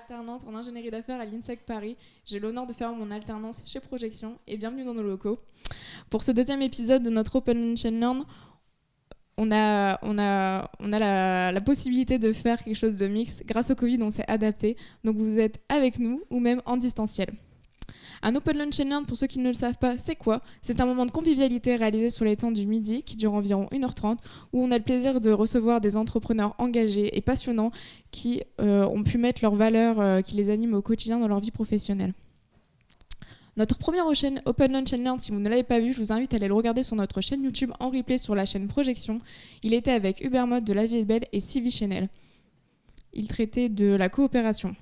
alternante en ingénierie d'affaires à l'INSEC Paris. J'ai l'honneur de faire mon alternance chez Projection et bienvenue dans nos locaux. Pour ce deuxième épisode de notre Open Lunch and Learn, on a la possibilité de faire quelque chose de mix. Grâce au Covid, on s'est adapté. Donc vous êtes avec nous ou même en distanciel. Un Open Lunch and Learn, pour ceux qui ne le savent pas, c'est quoi ? C'est un moment de convivialité réalisé sur les temps du midi qui dure environ 1h30 où on a le plaisir de recevoir des entrepreneurs engagés et passionnants qui ont pu mettre leurs valeurs qui les animent au quotidien dans leur vie professionnelle. Notre premier Open Lunch and Learn, si vous ne l'avez pas vu, je vous invite à aller le regarder sur notre chaîne YouTube en replay sur la chaîne Projection. Il était avec Hubert Mode de La Vie est Belle et Sylvie Chenel. Il traitait de la coopération.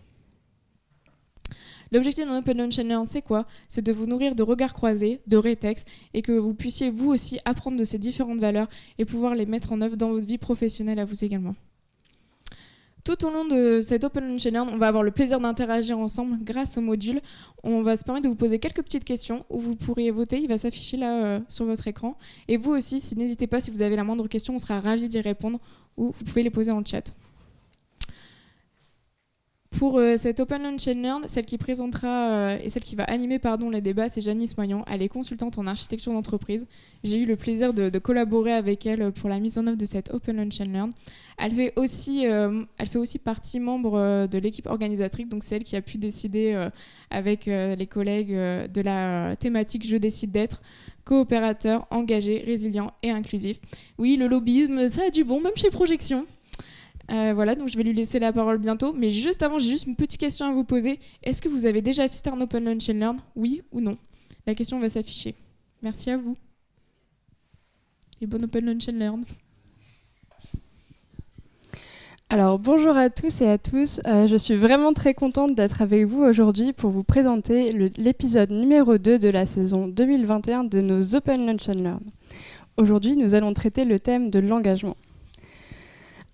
L'objectif d'un Open Lunch and Learn, c'est quoi ? C'est de vous nourrir de regards croisés, de rétextes, et que vous puissiez vous aussi apprendre de ces différentes valeurs et pouvoir les mettre en œuvre dans votre vie professionnelle à vous également. Tout au long de cet Open Lunch and Learn, on va avoir le plaisir d'interagir ensemble grâce au module. On va se permettre de vous poser quelques petites questions où vous pourriez voter, il va s'afficher là sur votre écran. Et vous aussi, n'hésitez pas, si vous avez la moindre question, on sera ravis d'y répondre ou vous pouvez les poser en chat. Pour cette Open Lunch and Learn, celle qui présentera et celle qui va animer les débats, c'est Janice Moignon. Elle est consultante en architecture d'entreprise. J'ai eu le plaisir de collaborer avec elle pour la mise en œuvre de cette Open Lunch and Learn. Elle fait aussi partie membre de l'équipe organisatrice, donc c'est elle qui a pu décider avec les collègues de la thématique « Je décide d'être » coopérateur, engagé, résilient et inclusif. Oui, le lobbyisme, ça a du bon, même chez Projection. Voilà, donc je vais lui laisser la parole bientôt. Mais juste avant, j'ai juste une petite question à vous poser. Est-ce que vous avez déjà assisté à un Open Lunch and Learn ? Oui ou non ? La question va s'afficher. Merci à vous. Et bon Open Lunch and Learn. Alors bonjour à tous et à tous. Je suis vraiment très contente d'être avec vous aujourd'hui pour vous présenter l'épisode numéro 2 de la saison 2021 de nos Open Lunch and Learn. Aujourd'hui, nous allons traiter le thème de l'engagement.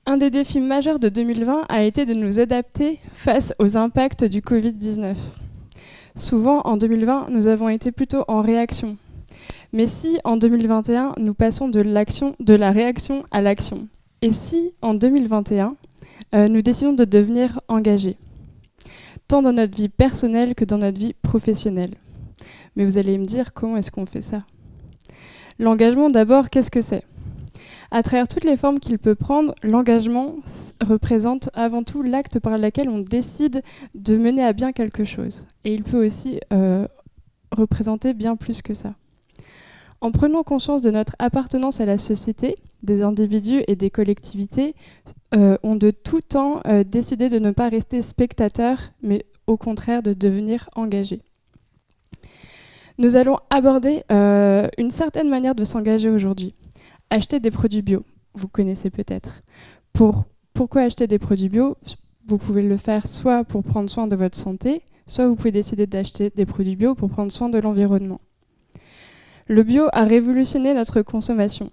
Un des défis majeurs de 2020 a été de nous adapter face aux impacts du Covid-19. Souvent, en 2020, nous avons été plutôt en réaction. Mais si, en 2021, nous passons de la réaction à l'action ? Et si, en 2021, nous décidons de devenir engagés ? Tant dans notre vie personnelle que dans notre vie professionnelle. Mais vous allez me dire, comment est-ce qu'on fait ça ? L'engagement, d'abord, qu'est-ce que c'est ? À travers toutes les formes qu'il peut prendre, l'engagement représente avant tout l'acte par lequel on décide de mener à bien quelque chose. Et il peut aussi représenter bien plus que ça. En prenant conscience de notre appartenance à la société, des individus et des collectivités ont de tout temps décidé de ne pas rester spectateurs, mais au contraire de devenir engagés. Nous allons aborder une certaine manière de s'engager aujourd'hui. Acheter des produits bio, vous connaissez peut-être. Pourquoi acheter des produits bio ? Vous pouvez le faire soit pour prendre soin de votre santé, soit vous pouvez décider d'acheter des produits bio pour prendre soin de l'environnement. Le bio a révolutionné notre consommation.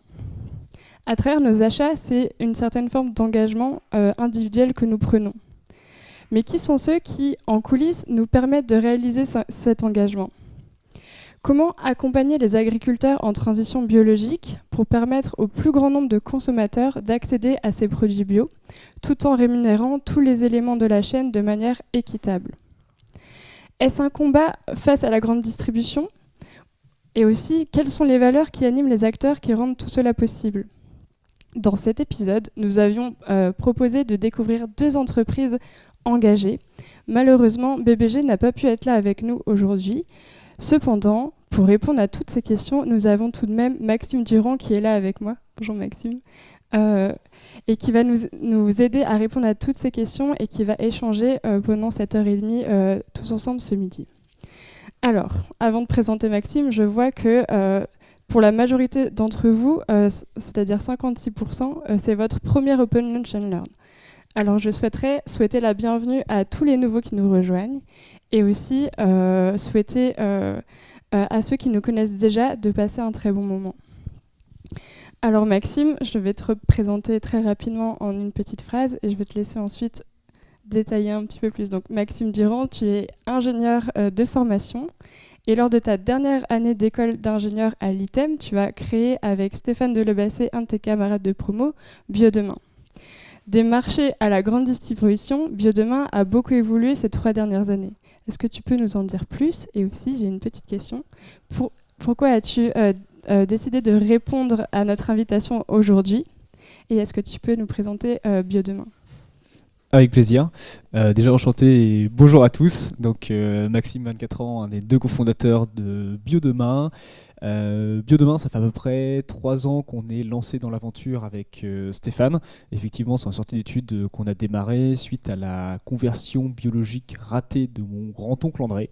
À travers nos achats, c'est une certaine forme d'engagement individuel que nous prenons. Mais qui sont ceux qui, en coulisses, nous permettent de réaliser cet engagement ? Comment accompagner les agriculteurs en transition biologique pour permettre au plus grand nombre de consommateurs d'accéder à ces produits bio, tout en rémunérant tous les éléments de la chaîne de manière équitable ? Est-ce un combat face à la grande distribution ? Et aussi, quelles sont les valeurs qui animent les acteurs qui rendent tout cela possible ? Dans cet épisode, nous avions proposé de découvrir 2 entreprises engagées. Malheureusement, BBG n'a pas pu être là avec nous aujourd'hui. Cependant, pour répondre à toutes ces questions, nous avons tout de même Maxime Durand qui est là avec moi. Bonjour Maxime. Et qui va nous aider à répondre à toutes ces questions et qui va échanger pendant cette heure et demie tous ensemble ce midi. Alors, avant de présenter Maxime, je vois que pour la majorité d'entre vous, c'est-à-dire 56%, c'est votre premier Open Lunch and Learn. Alors, je souhaiterais souhaiter la bienvenue à tous les nouveaux qui nous rejoignent et aussi souhaiter à ceux qui nous connaissent déjà de passer un très bon moment. Alors Maxime, je vais te présenter très rapidement en une petite phrase et je vais te laisser ensuite détailler un petit peu plus. Donc Maxime Durand, tu es ingénieur de formation et lors de ta dernière année d'école d'ingénieur à l'ITEM, tu as créé avec Stéphane Delebasset, un de tes camarades de promo, Biodemain. Des marchés à la grande distribution, Biodemain a beaucoup évolué ces 3 dernières années. Est-ce que tu peux nous en dire plus? Et aussi, j'ai une petite question. Pourquoi as-tu décidé de répondre à notre invitation aujourd'hui? Et est-ce que tu peux nous présenter Biodemain? Avec plaisir. Déjà enchanté et bonjour à tous. Donc Maxime, 24 ans, un des 2 cofondateurs de Biodemain. Biodemain, ça fait à peu près 3 ans qu'on est lancé dans l'aventure avec Stéphane. Effectivement, c'est une sortie d'étude qu'on a démarré suite à la conversion biologique ratée de mon grand-oncle André.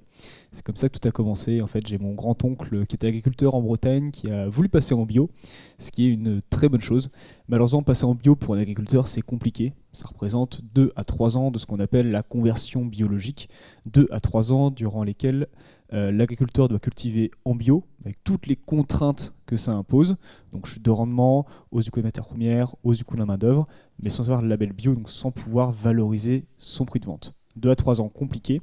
C'est comme ça que tout a commencé. En fait, j'ai mon grand-oncle qui était agriculteur en Bretagne qui a voulu passer en bio, ce qui est une très bonne chose. Malheureusement, passer en bio pour un agriculteur, c'est compliqué. Ça représente 2 à 3 ans de ce qu'on appelle la conversion biologique. 2 à 3 ans durant lesquels l'agriculteur doit cultiver en bio, avec toutes les contraintes que ça impose. Donc chute de rendement, hausse du coût des matières premières, hausse du coût de la main-d'œuvre, mais sans avoir le label bio, donc sans pouvoir valoriser son prix de vente. 2 à 3 ans compliqués.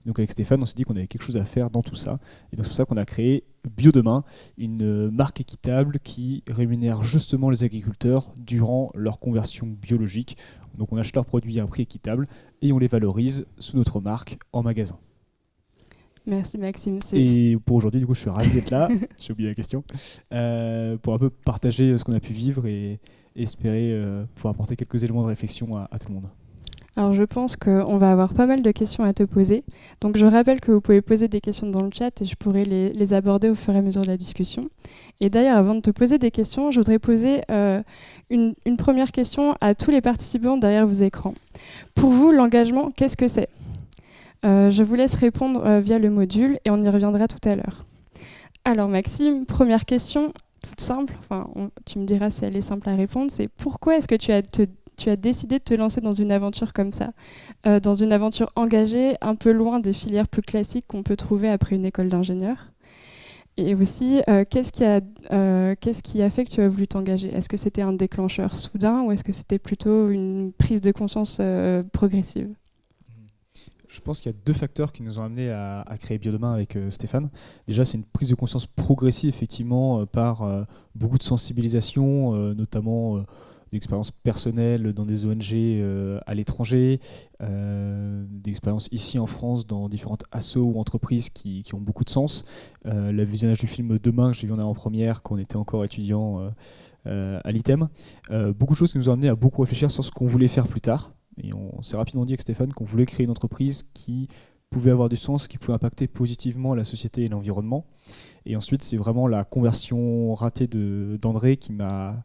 Donc avec Stéphane, on s'est dit qu'on avait quelque chose à faire dans tout ça. Et donc c'est pour ça qu'on a créé Biodemain, une marque équitable qui rémunère justement les agriculteurs durant leur conversion biologique. Donc on achète leurs produits à un prix équitable et on les valorise sous notre marque en magasin. Merci Maxime. Et pour aujourd'hui, du coup, je suis ravi d'être là. J'ai oublié la question. Pour un peu partager ce qu'on a pu vivre et espérer pouvoir apporter quelques éléments de réflexion à tout le monde. Alors je pense qu'on va avoir pas mal de questions à te poser. Donc je rappelle que vous pouvez poser des questions dans le chat et je pourrai les aborder au fur et à mesure de la discussion. Et d'ailleurs, avant de te poser des questions, je voudrais poser une première question à tous les participants derrière vos écrans. Pour vous, l'engagement, qu'est-ce que c'est? Je vous laisse répondre via le module et on y reviendra tout à l'heure. Alors Maxime, première question, toute simple, tu me diras si elle est simple à répondre, c'est pourquoi est-ce que tu as décidé de te lancer dans une aventure comme ça, dans une aventure engagée, un peu loin des filières plus classiques qu'on peut trouver après une école d'ingénieur? Et aussi, qu'est-ce qui a fait que tu as voulu t'engager? Est-ce que c'était un déclencheur soudain ou est-ce que c'était plutôt une prise de conscience progressive? Je pense qu'il y a 2 facteurs qui nous ont amenés à créer Biodemain avec Stéphane. Déjà, c'est une prise de conscience progressive, effectivement, par beaucoup de sensibilisation, notamment d'expériences personnelles dans des ONG à l'étranger, d'expériences ici en France dans différentes assos ou entreprises qui ont beaucoup de sens. Le visionnage du film Demain, que j'ai vu en avant-première quand on était encore étudiant à l'ITEM. Beaucoup de choses qui nous ont amenés à beaucoup réfléchir sur ce qu'on voulait faire plus tard. Et on s'est rapidement dit avec Stéphane qu'on voulait créer une entreprise qui pouvait avoir du sens, qui pouvait impacter positivement la société et l'environnement. Et ensuite, c'est vraiment la conversion ratée d'André qui m'a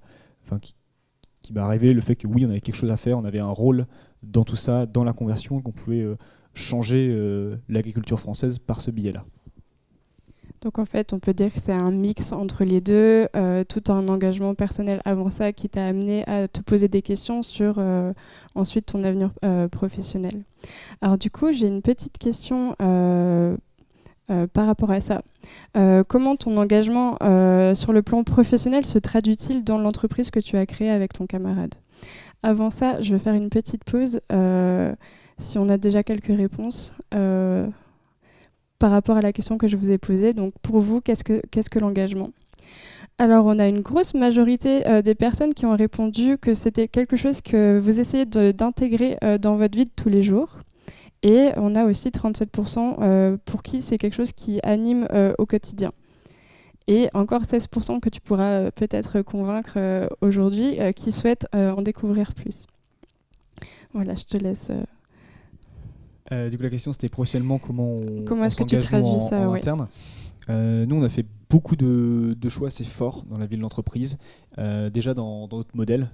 révélé le fait que oui, on avait quelque chose à faire, on avait un rôle dans tout ça, dans la conversion, qu'on pouvait changer l'agriculture française par ce biais-là. Donc en fait, on peut dire que c'est un mix entre les deux, tout un engagement personnel avant ça qui t'a amené à te poser des questions sur ensuite ton avenir professionnel. Alors du coup, j'ai une petite question par rapport à ça. Comment ton engagement sur le plan professionnel se traduit-il dans l'entreprise que tu as créée avec ton camarade? Avant ça, je vais faire une petite pause. Si on a déjà quelques réponses par rapport à la question que je vous ai posée. Donc pour vous, qu'est-ce que l'engagement? Alors on a une grosse majorité des personnes qui ont répondu que c'était quelque chose que vous essayez d'intégrer dans votre vie de tous les jours. Et on a aussi 37% pour qui c'est quelque chose qui anime au quotidien. Et encore 16% que tu pourras peut-être convaincre aujourd'hui qui souhaitent en découvrir plus. Voilà, je te laisse... Du coup, la question, c'était professionnellement comment est-ce que tu traduis ça en interne. Nous, on a fait beaucoup de choix assez forts dans la vie de l'entreprise. Déjà, dans notre modèle,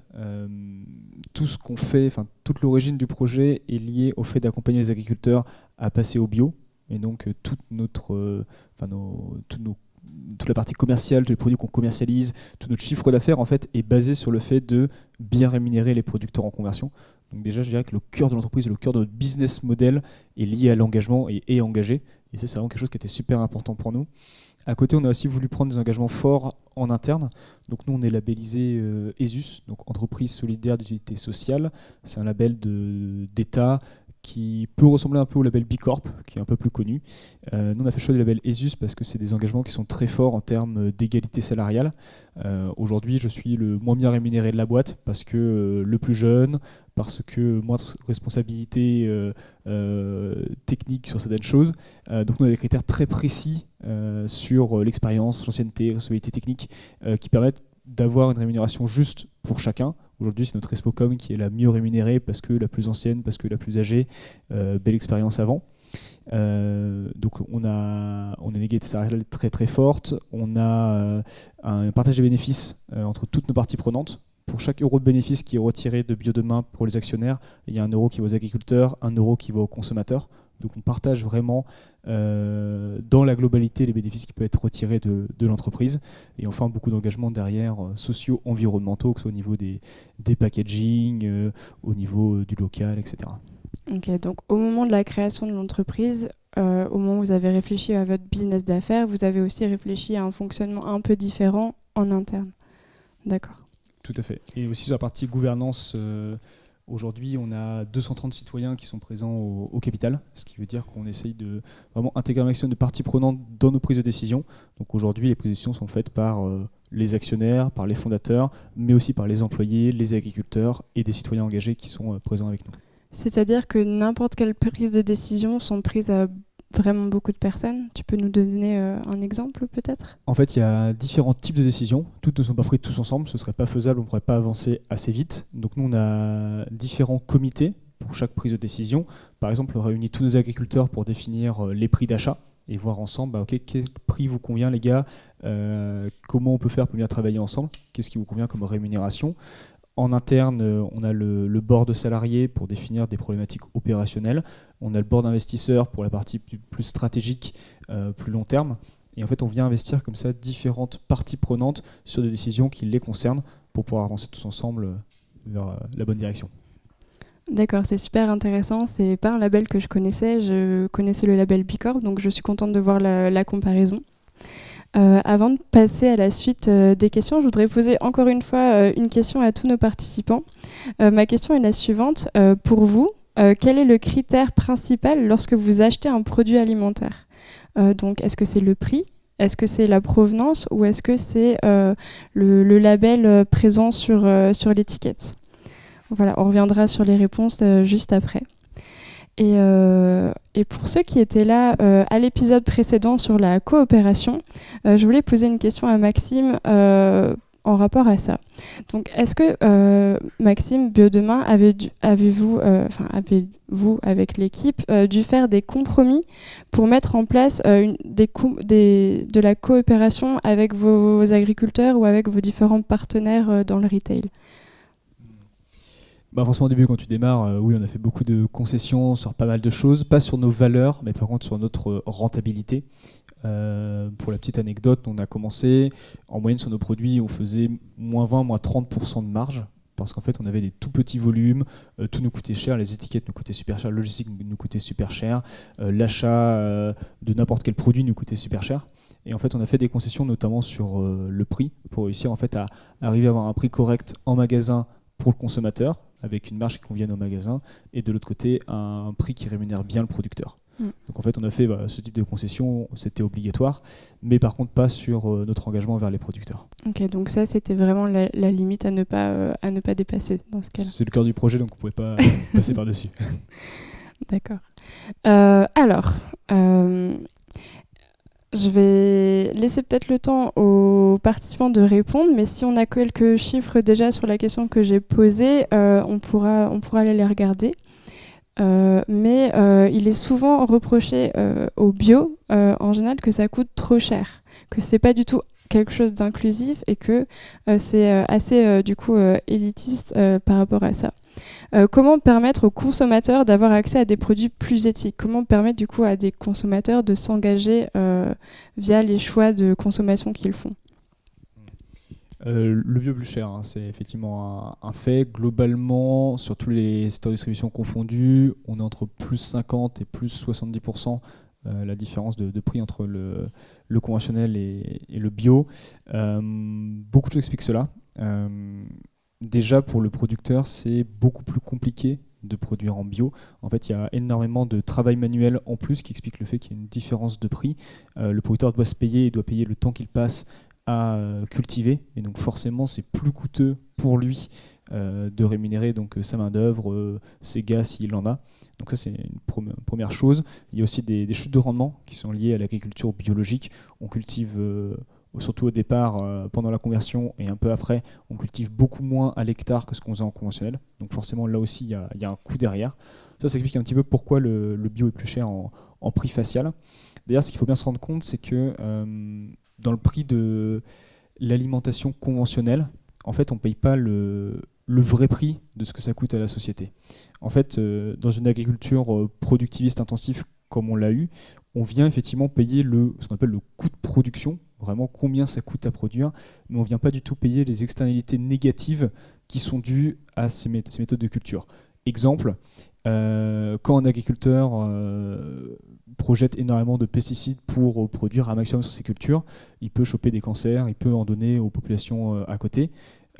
tout ce qu'on fait, toute l'origine du projet est liée au fait d'accompagner les agriculteurs à passer au bio. Et donc, toute la partie commerciale, tous les produits qu'on commercialise, tout notre chiffre d'affaires, en fait, est basé sur le fait de bien rémunérer les producteurs en conversion. Donc déjà, je dirais que le cœur de l'entreprise, le cœur de notre business model est lié à l'engagement et est engagé. Et ça, c'est vraiment quelque chose qui était super important pour nous. À côté, on a aussi voulu prendre des engagements forts en interne. Donc nous, on est labellisé ESUS, donc Entreprise solidaire d'utilité sociale. C'est un label d'État qui peut ressembler un peu au label B Corp, qui est un peu plus connu. Nous, on a fait le choix du label ESUS parce que c'est des engagements qui sont très forts en termes d'égalité salariale. Aujourd'hui, je suis le moins bien rémunéré de la boîte parce que le plus jeune, parce que moins de responsabilités techniques sur certaines choses. Donc nous, on a des critères très précis sur l'expérience, l'ancienneté, la responsabilité technique qui permettent d'avoir une rémunération juste pour chacun. Aujourd'hui, c'est notre Respocom qui est la mieux rémunérée parce que la plus ancienne, parce que la plus âgée, belle expérience avant. Donc on a une égalité salariale très très forte. On a un partage des bénéfices entre toutes nos parties prenantes. Pour chaque euro de bénéfice qui est retiré de Biodemain pour les actionnaires, il y a 1 euro qui va aux agriculteurs, 1 euro qui va aux consommateurs. Donc on partage vraiment dans la globalité les bénéfices qui peuvent être retirés de l'entreprise. Et enfin, beaucoup d'engagements derrière sociaux, environnementaux, que ce soit au niveau des packaging, au niveau du local, etc. Ok, donc au moment de la création de l'entreprise, au moment où vous avez réfléchi à votre business d'affaires, vous avez aussi réfléchi à un fonctionnement un peu différent en interne. D'accord. Tout à fait. Et aussi sur la partie gouvernance, aujourd'hui, on a 230 citoyens qui sont présents au capital, ce qui veut dire qu'on essaye de vraiment intégrer un maximum de parties prenantes dans nos prises de décision. Donc aujourd'hui, les prises de décision sont faites par les actionnaires, par les fondateurs, mais aussi par les employés, les agriculteurs et des citoyens engagés qui sont présents avec nous. C'est-à-dire que n'importe quelle prise de décision sont prises à vraiment beaucoup de personnes. Tu peux nous donner un exemple peut-être ? En fait, il y a différents types de décisions. Toutes ne sont pas prises tous ensemble. Ce ne serait pas faisable, on ne pourrait pas avancer assez vite. Donc nous, on a différents comités pour chaque prise de décision. Par exemple, on réunit tous nos agriculteurs pour définir les prix d'achat et voir ensemble, quel prix vous convient les gars, comment on peut faire pour bien travailler ensemble, qu'est-ce qui vous convient comme rémunération. En interne, on a le board de salariés pour définir des problématiques opérationnelles. On a le board d'investisseurs pour la partie plus stratégique, plus long terme. Et en fait, on vient investir comme ça différentes parties prenantes sur des décisions qui les concernent pour pouvoir avancer tous ensemble vers la bonne direction. D'accord, c'est super intéressant. C'est pas un label que je connaissais. Je connaissais le label B Corp, donc je suis contente de voir la comparaison. Avant de passer à la suite des questions, je voudrais poser encore une fois une question à tous nos participants. Ma question est la suivante. Pour vous, quel est le critère principal lorsque vous achetez un produit alimentaire ? Donc, est-ce que c'est le prix ? Est-ce que c'est la provenance ? Ou est-ce que c'est le label présent sur l'étiquette ? Voilà, on reviendra sur les réponses juste après. Et pour ceux qui étaient là à l'épisode précédent sur la coopération, je voulais poser une question à Maxime en rapport à ça. Donc, est-ce que Maxime, Biodemain, avez-vous avec l'équipe dû faire des compromis pour mettre en place de la coopération avec vos agriculteurs ou avec vos différents partenaires dans le retail ? Forcément, au début, quand tu démarres, oui, on a fait beaucoup de concessions sur pas mal de choses, pas sur nos valeurs, mais par contre sur notre rentabilité. Pour la petite anecdote, on a commencé, en moyenne sur nos produits, on faisait moins 20, moins 30% de marge, parce qu'en fait, on avait des tout petits volumes, tout nous coûtait cher, les étiquettes nous coûtaient super cher, la logistique nous coûtait super cher, l'achat de n'importe quel produit nous coûtait super cher. Et en fait, on a fait des concessions, notamment sur le prix, pour réussir en fait à arriver à avoir un prix correct en magasin pour le consommateur, avec une marge qui convienne au magasin, et de l'autre côté, un prix qui rémunère bien le producteur. Donc en fait, on a fait ce type de concession, c'était obligatoire, mais par contre pas sur notre engagement vers les producteurs. Ok, donc ça, c'était vraiment la limite à ne pas dépasser dans ce cas-là. C'est le cœur du projet, donc on ne pouvait pas passer par-dessus. D'accord. Je vais laisser peut-être le temps aux participants de répondre, mais si on a quelques chiffres déjà sur la question que j'ai posée, on pourra aller les regarder. Mais il est souvent reproché au bio, en général, que ça coûte trop cher, que c'est pas du tout quelque chose d'inclusif et que c'est assez élitiste par rapport à ça. Comment permettre aux consommateurs d'avoir accès à des produits plus éthiques ? Comment permettre du coup à des consommateurs de s'engager via les choix de consommation qu'ils font ? Le bio plus cher, c'est effectivement un fait. Globalement, sur tous les secteurs de distribution confondus, on est entre plus 50 et plus 70%. La différence de prix entre le conventionnel et le bio. Beaucoup de choses expliquent cela. Déjà, pour le producteur, c'est beaucoup plus compliqué de produire en bio. En fait, il y a énormément de travail manuel en plus qui explique le fait qu'il y a une différence de prix. Le producteur doit se payer, il doit payer le temps qu'il passe à cultiver, et donc forcément c'est plus coûteux pour lui de rémunérer donc sa main d'œuvre, ses gars s'il en a. Donc ça c'est une première chose. Il y a aussi des chutes de rendement qui sont liées à l'agriculture biologique. On cultive surtout au départ, pendant la conversion et un peu après, on cultive beaucoup moins à l'hectare que ce qu'on faisait en conventionnel. Donc forcément là aussi il y a un coût derrière. Ça explique un petit peu pourquoi le bio est plus cher en prix facial. D'ailleurs, ce qu'il faut bien se rendre compte, c'est que dans le prix de l'alimentation conventionnelle, en fait, on ne paye pas le vrai prix de ce que ça coûte à la société. En fait, dans une agriculture productiviste intensive comme on l'a eu, on vient effectivement payer ce qu'on appelle le coût de production, vraiment combien ça coûte à produire, mais on ne vient pas du tout payer les externalités négatives qui sont dues à ces méthodes de culture. Exemple, quand un agriculteur projette énormément de pesticides pour produire un maximum sur ses cultures, il peut choper des cancers, il peut en donner aux populations à côté.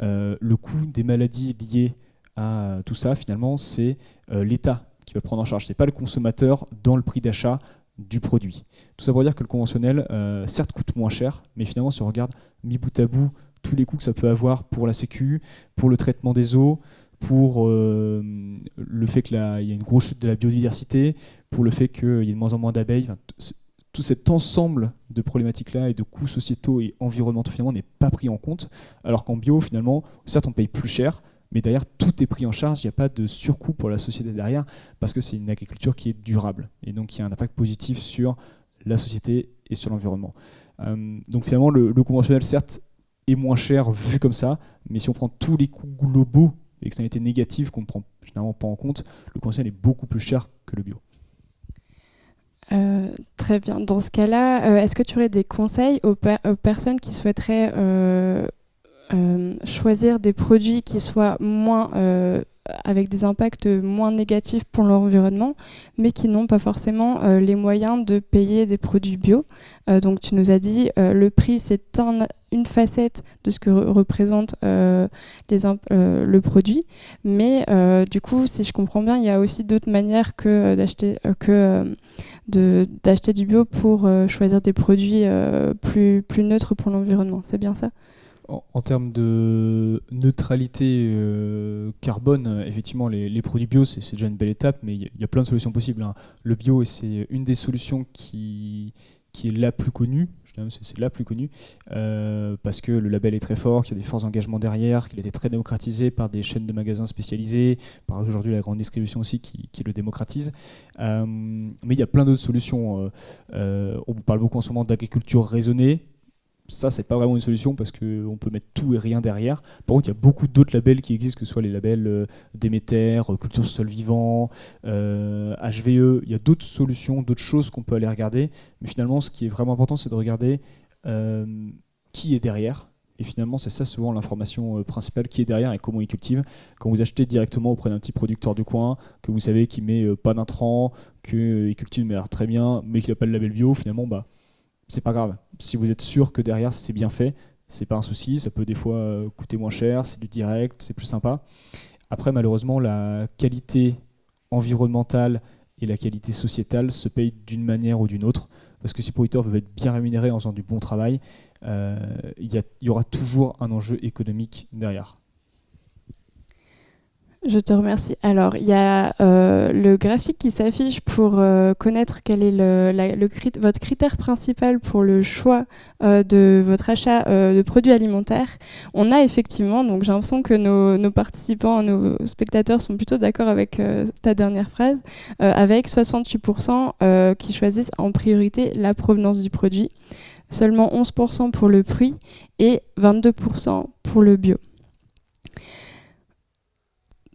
Le coût des maladies liées à tout ça, finalement, c'est l'État qui va prendre en charge. Ce n'est pas le consommateur dans le prix d'achat du produit. Tout ça pour dire que le conventionnel, certes, coûte moins cher, mais finalement, si on regarde mis bout à bout tous les coûts que ça peut avoir pour la Sécu, pour le traitement des eaux, pour le fait qu'il y a une grosse chute de la biodiversité, pour le fait qu'il y ait de moins en moins d'abeilles. Tout cet ensemble de problématiques-là et de coûts sociétaux et environnementaux finalement n'est pas pris en compte, alors qu'en bio, finalement, certes, on paye plus cher, mais derrière, tout est pris en charge, il n'y a pas de surcoût pour la société derrière, parce que c'est une agriculture qui est durable, et donc il y a un impact positif sur la société et sur l'environnement. Donc finalement, le conventionnel, certes, est moins cher vu comme ça, mais si on prend tous les coûts globaux, externalités négatives qu'on ne prend généralement pas en compte, le conventionnel est beaucoup plus cher que le bio. Très bien. Dans ce cas-là, est-ce que tu aurais des conseils aux personnes qui souhaiteraient choisir des produits qui soient moins avec des impacts moins négatifs pour l'environnement, mais qui n'ont pas forcément les moyens de payer des produits bio. Donc tu nous as dit le prix c'est une facette de ce que représente le produit, mais du coup si je comprends bien, il y a aussi d'autres manières que d'acheter du bio pour choisir des produits plus neutres pour l'environnement. C'est bien ça ? En termes de neutralité carbone, effectivement, les produits bio, c'est déjà une belle étape, mais il y a plein de solutions possibles, hein. Le bio, c'est une des solutions qui est la plus connue, c'est la plus connue, parce que le label est très fort, qu'il y a des forts engagements derrière, qu'il a été très démocratisé par des chaînes de magasins spécialisées, par aujourd'hui la grande distribution aussi qui le démocratise. Mais il y a plein d'autres solutions. On parle beaucoup en ce moment d'agriculture raisonnée. Ça, c'est pas vraiment une solution parce qu'on peut mettre tout et rien derrière. Par contre, il y a beaucoup d'autres labels qui existent, que ce soit les labels Déméter, Culture Sol Vivant, HVE. Il y a d'autres solutions, d'autres choses qu'on peut aller regarder. Mais finalement, ce qui est vraiment important, c'est de regarder qui est derrière. Et finalement, c'est ça souvent l'information principale, qui est derrière et comment ils cultivent. Quand vous achetez directement auprès d'un petit producteur du coin, que vous savez qu'il met pas d'intrants, qu'il cultive de manière très bien, mais qu'il n'a pas le label bio, finalement, c'est pas grave. Si vous êtes sûr que derrière c'est bien fait, c'est pas un souci. Ça peut des fois coûter moins cher, c'est du direct, c'est plus sympa. Après, malheureusement, la qualité environnementale et la qualité sociétale se payent d'une manière ou d'une autre. Parce que si les producteurs veulent être bien rémunérés en faisant du bon travail, il y aura toujours un enjeu économique derrière. Je te remercie. Alors, il y a le graphique qui s'affiche pour connaître quel est votre critère principal pour le choix de votre achat de produits alimentaires. On a effectivement, donc j'ai l'impression que nos participants, nos spectateurs sont plutôt d'accord avec ta dernière phrase, avec 68% qui choisissent en priorité la provenance du produit, seulement 11% pour le prix et 22% pour le bio.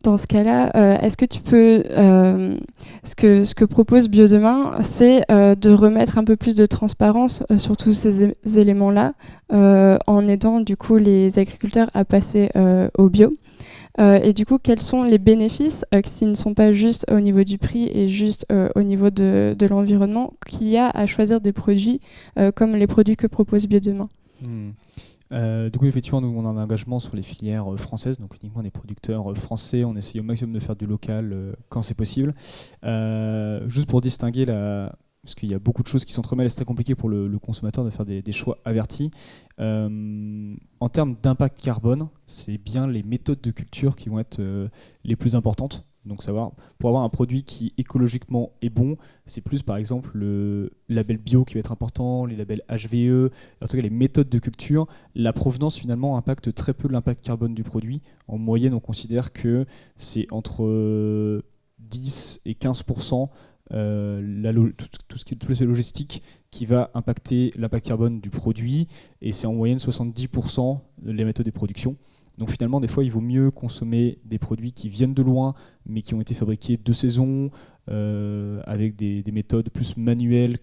Dans ce cas-là, est-ce que tu peux, ce que propose Biodemain, c'est de remettre un peu plus de transparence sur tous ces éléments-là, en aidant du coup les agriculteurs à passer au bio. Et du coup, quels sont les bénéfices, s'ils ne sont pas juste au niveau du prix et juste au niveau de l'environnement, qu'il y a à choisir des produits comme les produits que propose Biodemain ? Du coup, effectivement, nous, on a un engagement sur les filières françaises, donc uniquement des producteurs français. On essaye au maximum de faire du local quand c'est possible. Juste pour distinguer parce qu'il y a beaucoup de choses qui s'entremêlent et c'est très compliqué pour le consommateur de faire des choix avertis. En termes d'impact carbone, c'est bien les méthodes de culture qui vont être les plus importantes. Donc pour avoir un produit qui écologiquement est bon, c'est plus par exemple le label bio qui va être important, les labels HVE, en tout cas les méthodes de culture. La provenance finalement impacte très peu l'impact carbone du produit. En moyenne, on considère que c'est entre 10 et 15% tout ce qui est tout l'aspect logistique qui va impacter l'impact carbone du produit, et c'est en moyenne 70% les méthodes de production. Donc finalement, des fois, il vaut mieux consommer des produits qui viennent de loin, mais qui ont été fabriqués de saison, avec des méthodes plus manuelles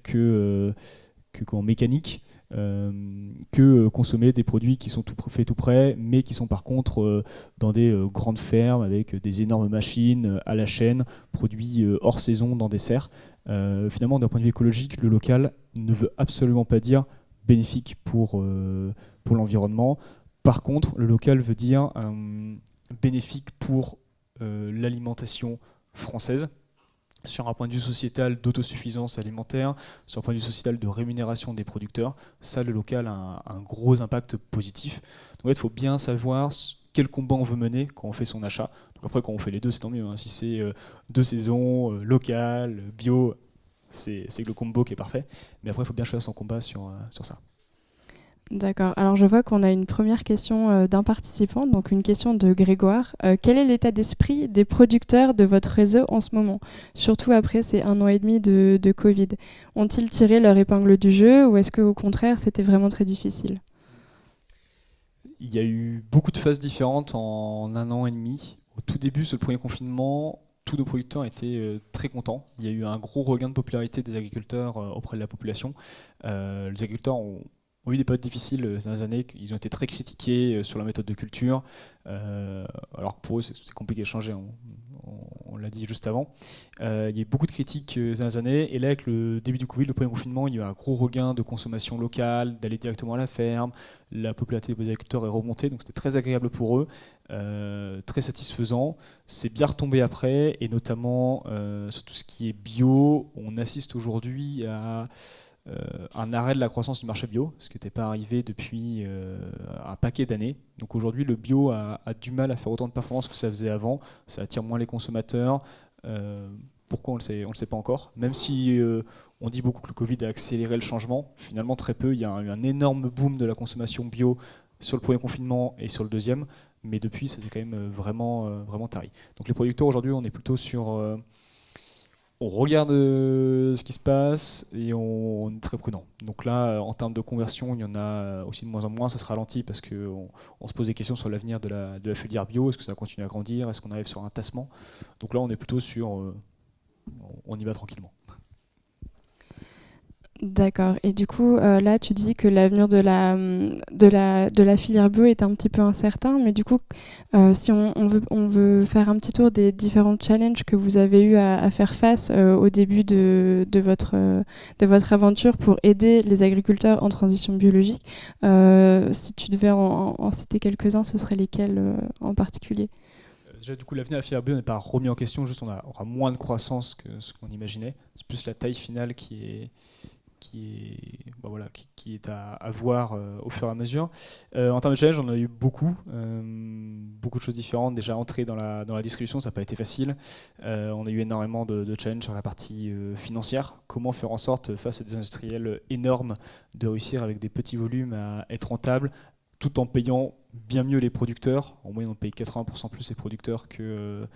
qu'en mécanique, que consommer des produits qui sont faits tout près, mais qui sont par contre dans des grandes fermes, avec des énormes machines à la chaîne, produits hors saison dans des serres. Finalement, d'un point de vue écologique, le local ne veut absolument pas dire bénéfique pour l'environnement. Par contre, le local veut dire bénéfique pour l'alimentation française, sur un point de vue sociétal d'autosuffisance alimentaire, sur un point de vue sociétal de rémunération des producteurs. Ça, le local a un gros impact positif. Donc, il faut bien savoir quel combat on veut mener quand on fait son achat. Donc après, quand on fait les deux, c'est tant mieux. Hein. Si c'est de saison, local, bio, c'est le combo qui est parfait. Mais après, il faut bien choisir son combat sur ça. D'accord. Alors je vois qu'on a une première question d'un participant, donc une question de Grégoire. Quel est l'état d'esprit des producteurs de votre réseau en ce moment, surtout après ces 1 an et demi de Covid? Ont-ils tiré leur épingle du jeu ou est-ce qu'au contraire c'était vraiment très difficile? Il y a eu beaucoup de phases différentes en 1 an et demi. Au tout début, sur le premier confinement, tous nos producteurs étaient très contents. Il y a eu un gros regain de popularité des agriculteurs auprès de la population. Les agriculteurs ont eu des périodes difficiles ces dernières années. Ils ont été très critiqués sur la méthode de culture, alors que pour eux c'est compliqué de changer, on l'a dit juste avant. Il y a eu beaucoup de critiques ces dernières années, et là avec le début du Covid, le premier confinement, il y a eu un gros regain de consommation locale, d'aller directement à la ferme, la popularité des agriculteurs est remontée, donc c'était très agréable pour eux, très satisfaisant. C'est bien retombé après, et notamment sur tout ce qui est bio, on assiste aujourd'hui à un arrêt de la croissance du marché bio, ce qui n'était pas arrivé depuis un paquet d'années. Donc aujourd'hui, le bio a du mal à faire autant de performances que ça faisait avant. Ça attire moins les consommateurs. Pourquoi on le sait pas encore. Même si on dit beaucoup que le Covid a accéléré le changement, finalement très peu. Il y a eu un énorme boom de la consommation bio sur le premier confinement et sur le deuxième, mais depuis, ça s'est quand même vraiment tari. Donc les producteurs aujourd'hui, on est plutôt sur on regarde ce qui se passe et on est très prudent. Donc là, en termes de conversion, il y en a aussi de moins en moins. Ça se ralentit parce qu'on se pose des questions sur l'avenir de la filière bio. Est-ce que ça va continuer à grandir? Est-ce qu'on arrive sur un tassement? Donc là, on est plutôt sur on y va tranquillement. D'accord. Et du coup, là, tu dis que l'avenir de la filière bio est un petit peu incertain, mais du coup, si on veut faire un petit tour des différents challenges que vous avez eu à faire face au début de votre aventure pour aider les agriculteurs en transition biologique, si tu devais en citer quelques-uns, ce seraient lesquels en particulier? Déjà, du coup, l'avenir de la filière bio n'est pas remis en question, juste on aura moins de croissance que ce qu'on imaginait. C'est plus la taille finale qui est à voir au fur et à mesure. En termes de challenge, on a eu beaucoup de choses différentes. Déjà, entrer dans la distribution, ça n'a pas été facile. On a eu énormément de challenges sur la partie financière. Comment faire en sorte, face à des industriels énormes, de réussir avec des petits volumes à être rentable, tout en payant bien mieux les producteurs. En moyenne, on paye 80% plus les producteurs que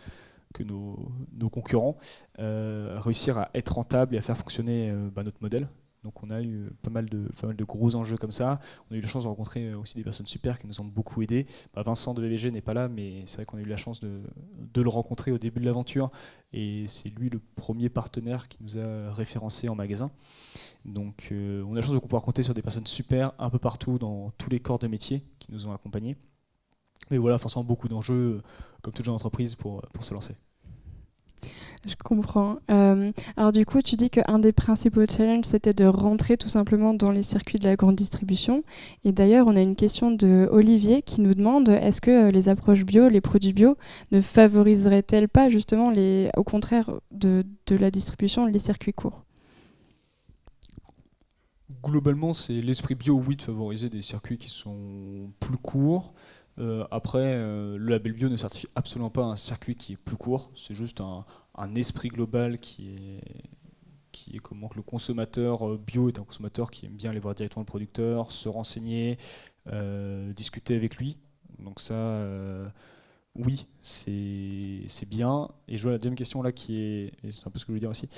nos concurrents. Réussir à être rentable et à faire fonctionner notre modèle. Donc on a eu pas mal de gros enjeux comme ça. On a eu la chance de rencontrer aussi des personnes super qui nous ont beaucoup aidés. Vincent de BVG n'est pas là, mais c'est vrai qu'on a eu la chance de le rencontrer au début de l'aventure. Et c'est lui le premier partenaire qui nous a référencés en magasin. Donc on a la chance de pouvoir compter sur des personnes super un peu partout dans tous les corps de métier qui nous ont accompagnés. Mais voilà, forcément beaucoup d'enjeux, comme toute jeune entreprise, pour se lancer. Je comprends. Alors du coup, tu dis qu'un des principaux challenges, c'était de rentrer tout simplement dans les circuits de la grande distribution. Et d'ailleurs, on a une question de Olivier qui nous demande, est-ce que les approches bio, les produits bio, ne favoriseraient-elles pas justement, au contraire de la distribution, les circuits courts? Globalement, c'est l'esprit bio, oui, de favoriser des circuits qui sont plus courts. Après, le label bio ne certifie absolument pas un circuit qui est plus court. C'est juste un esprit global qui est comment que le consommateur bio est un consommateur qui aime bien aller voir directement le producteur, se renseigner, discuter avec lui. Donc ça, oui, c'est bien. Et je vois la deuxième question là qui est, et c'est un peu ce que je voulais dire aussi,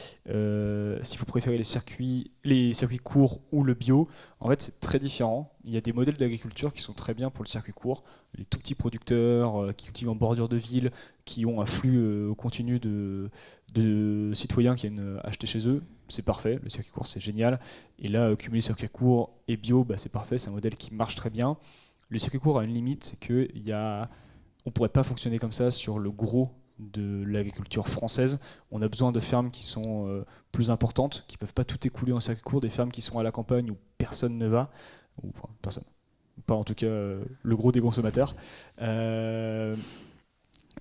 s'il faut préférer les circuits courts ou le bio. En fait, c'est très différent. Il y a des modèles d'agriculture qui sont très bien pour le circuit court. Les tout petits producteurs qui cultivent en bordure de ville, qui ont un flux continu de citoyens qui viennent acheter chez eux. C'est parfait, le circuit court c'est génial. Et là, cumuler circuit court et bio, bah, c'est parfait, c'est un modèle qui marche très bien. Le circuit court a une limite, c'est qu'on ne pourrait pas fonctionner comme ça sur le gros de l'agriculture française. On a besoin de fermes qui sont plus importantes, qui ne peuvent pas tout écouler en circuit court, des fermes qui sont à la campagne où personne ne va, ou enfin, personne, pas en tout cas le gros des consommateurs.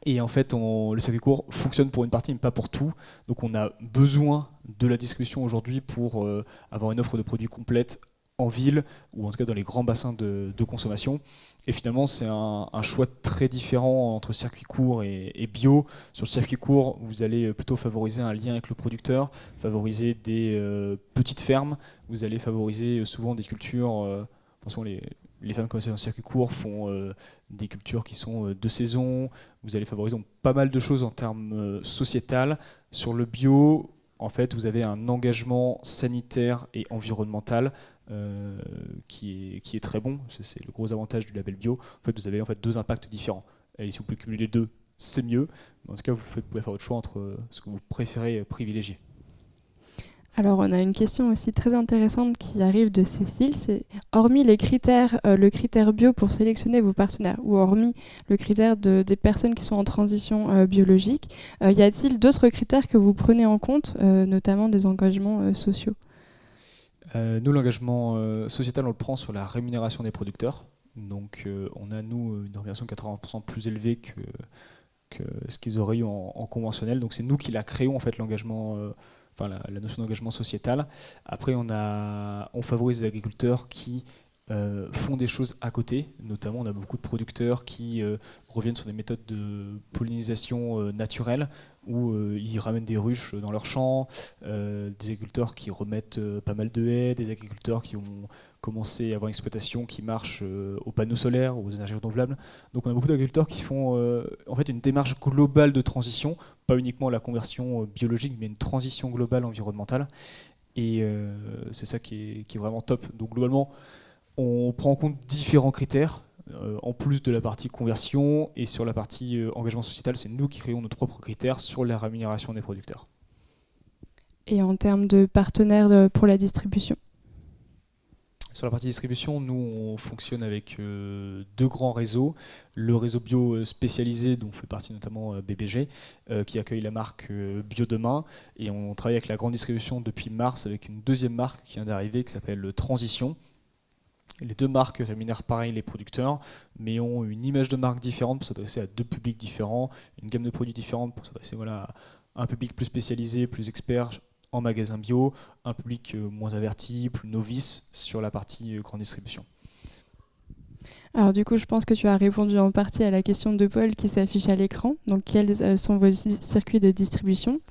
Et en fait, le circuit court fonctionne pour une partie, mais pas pour tout. Donc on a besoin de la distribution aujourd'hui pour avoir une offre de produits complète en ville, ou en tout cas dans les grands bassins de consommation. Et finalement, c'est un choix très différent entre circuit court et bio. Sur le circuit court, vous allez plutôt favoriser un lien avec le producteur, favoriser des petites fermes, vous allez favoriser souvent des cultures... les femmes comme ça dans le circuit court font des cultures qui sont de saison. Vous allez favoriser donc, pas mal de choses en termes sociétal. Sur le bio, en fait, vous avez un engagement sanitaire et environnemental qui est très bon. C'est le gros avantage du label bio. En fait, vous avez en fait deux impacts différents. Et si vous pouvez cumuler les deux, c'est mieux. Mais en tout cas, vous pouvez faire votre choix entre ce que vous préférez privilégier. Alors, on a une question aussi très intéressante qui arrive de Cécile. C'est hormis le critère bio pour sélectionner vos partenaires, ou hormis le critère des personnes qui sont en transition biologique, y a-t-il d'autres critères que vous prenez en compte, notamment des engagements sociaux? Nous, l'engagement sociétal, on le prend sur la rémunération des producteurs. Donc, on a, nous, une rémunération 80% plus élevée que ce qu'ils auraient eu en conventionnel. Donc, c'est nous qui la créons, en fait, l'engagement... la notion d'engagement sociétal. Après, on favorise les agriculteurs qui font des choses à côté. Notamment, on a beaucoup de producteurs qui reviennent sur des méthodes de pollinisation naturelle, où ils ramènent des ruches dans leurs champs, des agriculteurs qui remettent pas mal de haies, des agriculteurs qui ont commencé à avoir une exploitation qui marche aux panneaux solaires, aux énergies renouvelables. Donc on a beaucoup d'agriculteurs qui font en fait une démarche globale de transition, pas uniquement la conversion biologique, mais une transition globale environnementale. Et c'est ça qui est vraiment top. Donc globalement, on prend en compte différents critères, en plus de la partie conversion, et sur la partie engagement sociétal, c'est nous qui créons nos propres critères sur la rémunération des producteurs. Et en termes de partenaires pour la distribution? Sur la partie distribution, nous on fonctionne avec deux grands réseaux. Le réseau bio spécialisé, dont fait partie notamment BBG, qui accueille la marque Bio Demain. Et on travaille avec la grande distribution depuis mars avec une deuxième marque qui vient d'arriver qui s'appelle Transition. Les deux marques rémunèrent pareil les producteurs, mais ont une image de marque différente pour s'adresser à deux publics différents, une gamme de produits différente pour s'adresser à un public plus spécialisé, plus expert en magasin bio, un public moins averti, plus novice sur la partie grande distribution. Alors du coup, je pense que tu as répondu en partie à la question de Paul qui s'affiche à l'écran. Donc, quels sont vos circuits de distribution?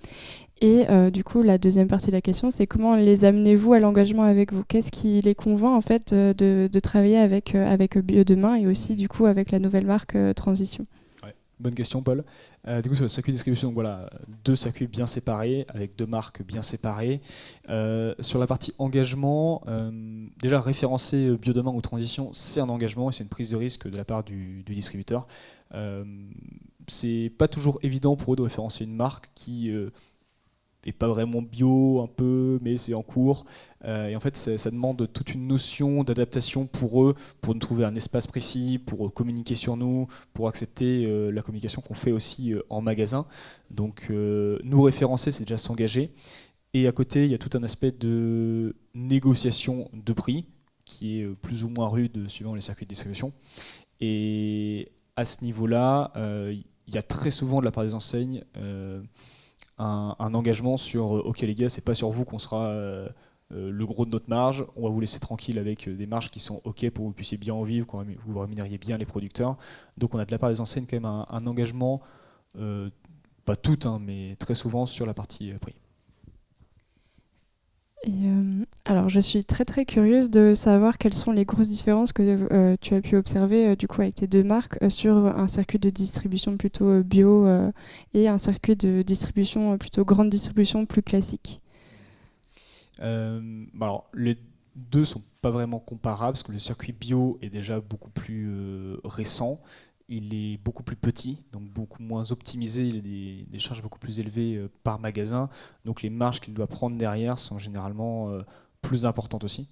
Et du coup, la deuxième partie de la question, c'est comment les amenez-vous à l'engagement avec vous? Qu'est-ce qui les convainc en fait de travailler avec Bio Demain et aussi du coup avec la nouvelle marque Transition? Bonne question, Paul. Du coup, sur le circuit de distribution, donc voilà, deux circuits bien séparés, avec deux marques bien séparées. Sur la partie engagement, déjà référencer Biodemain ou Transition, c'est un engagement et c'est une prise de risque de la part du distributeur. C'est pas toujours évident pour eux de référencer une marque qui est pas vraiment bio, un peu, mais c'est en cours. Et en fait, ça demande toute une notion d'adaptation pour eux, pour nous trouver un espace précis, pour communiquer sur nous, pour accepter la communication qu'on fait aussi en magasin. Donc, nous référencer, c'est déjà s'engager. Et à côté, il y a tout un aspect de négociation de prix, qui est plus ou moins rude suivant les circuits de distribution. Et à ce niveau-là, il y a très souvent de la part des enseignes un engagement sur ok les gars, c'est pas sur vous qu'on sera le gros de notre marge, on va vous laisser tranquille avec des marges qui sont ok pour que vous puissiez bien en vivre, que vous rémunériez bien les producteurs. Donc on a de la part des enseignes quand même un engagement, pas toutes, hein, mais très souvent sur la partie prix. Et alors, je suis très très curieuse de savoir quelles sont les grosses différences que tu as pu observer du coup avec tes deux marques sur un circuit de distribution plutôt bio et un circuit de distribution plutôt grande distribution plus classique. Alors, les deux sont pas vraiment comparables parce que le circuit bio est déjà beaucoup plus récent. Il est beaucoup plus petit, donc beaucoup moins optimisé, il a des charges beaucoup plus élevées par magasin, donc les marges qu'il doit prendre derrière sont généralement plus importantes aussi.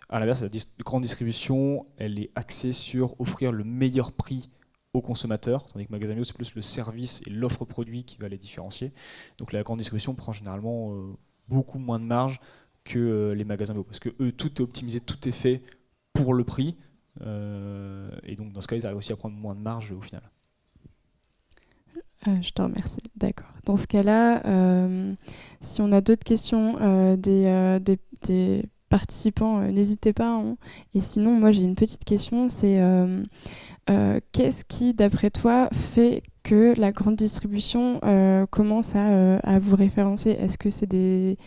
À l'inverse, la grande distribution, elle est axée sur offrir le meilleur prix aux consommateurs, tandis que magasin bio, c'est plus le service et l'offre produit qui va les différencier. Donc la grande distribution prend généralement beaucoup moins de marge que les magasins bio, parce que eux, tout est optimisé, tout est fait pour le prix. Et donc dans ce cas, ils arrivent aussi à prendre moins de marge au final. Je te remercie, d'accord. Dans ce cas-là, si on a d'autres questions des participants, n'hésitez pas, hein. Et sinon, moi j'ai une petite question, c'est qu'est-ce qui, d'après toi, fait que la grande distribution commence à vous référencer? Est-ce que c'est des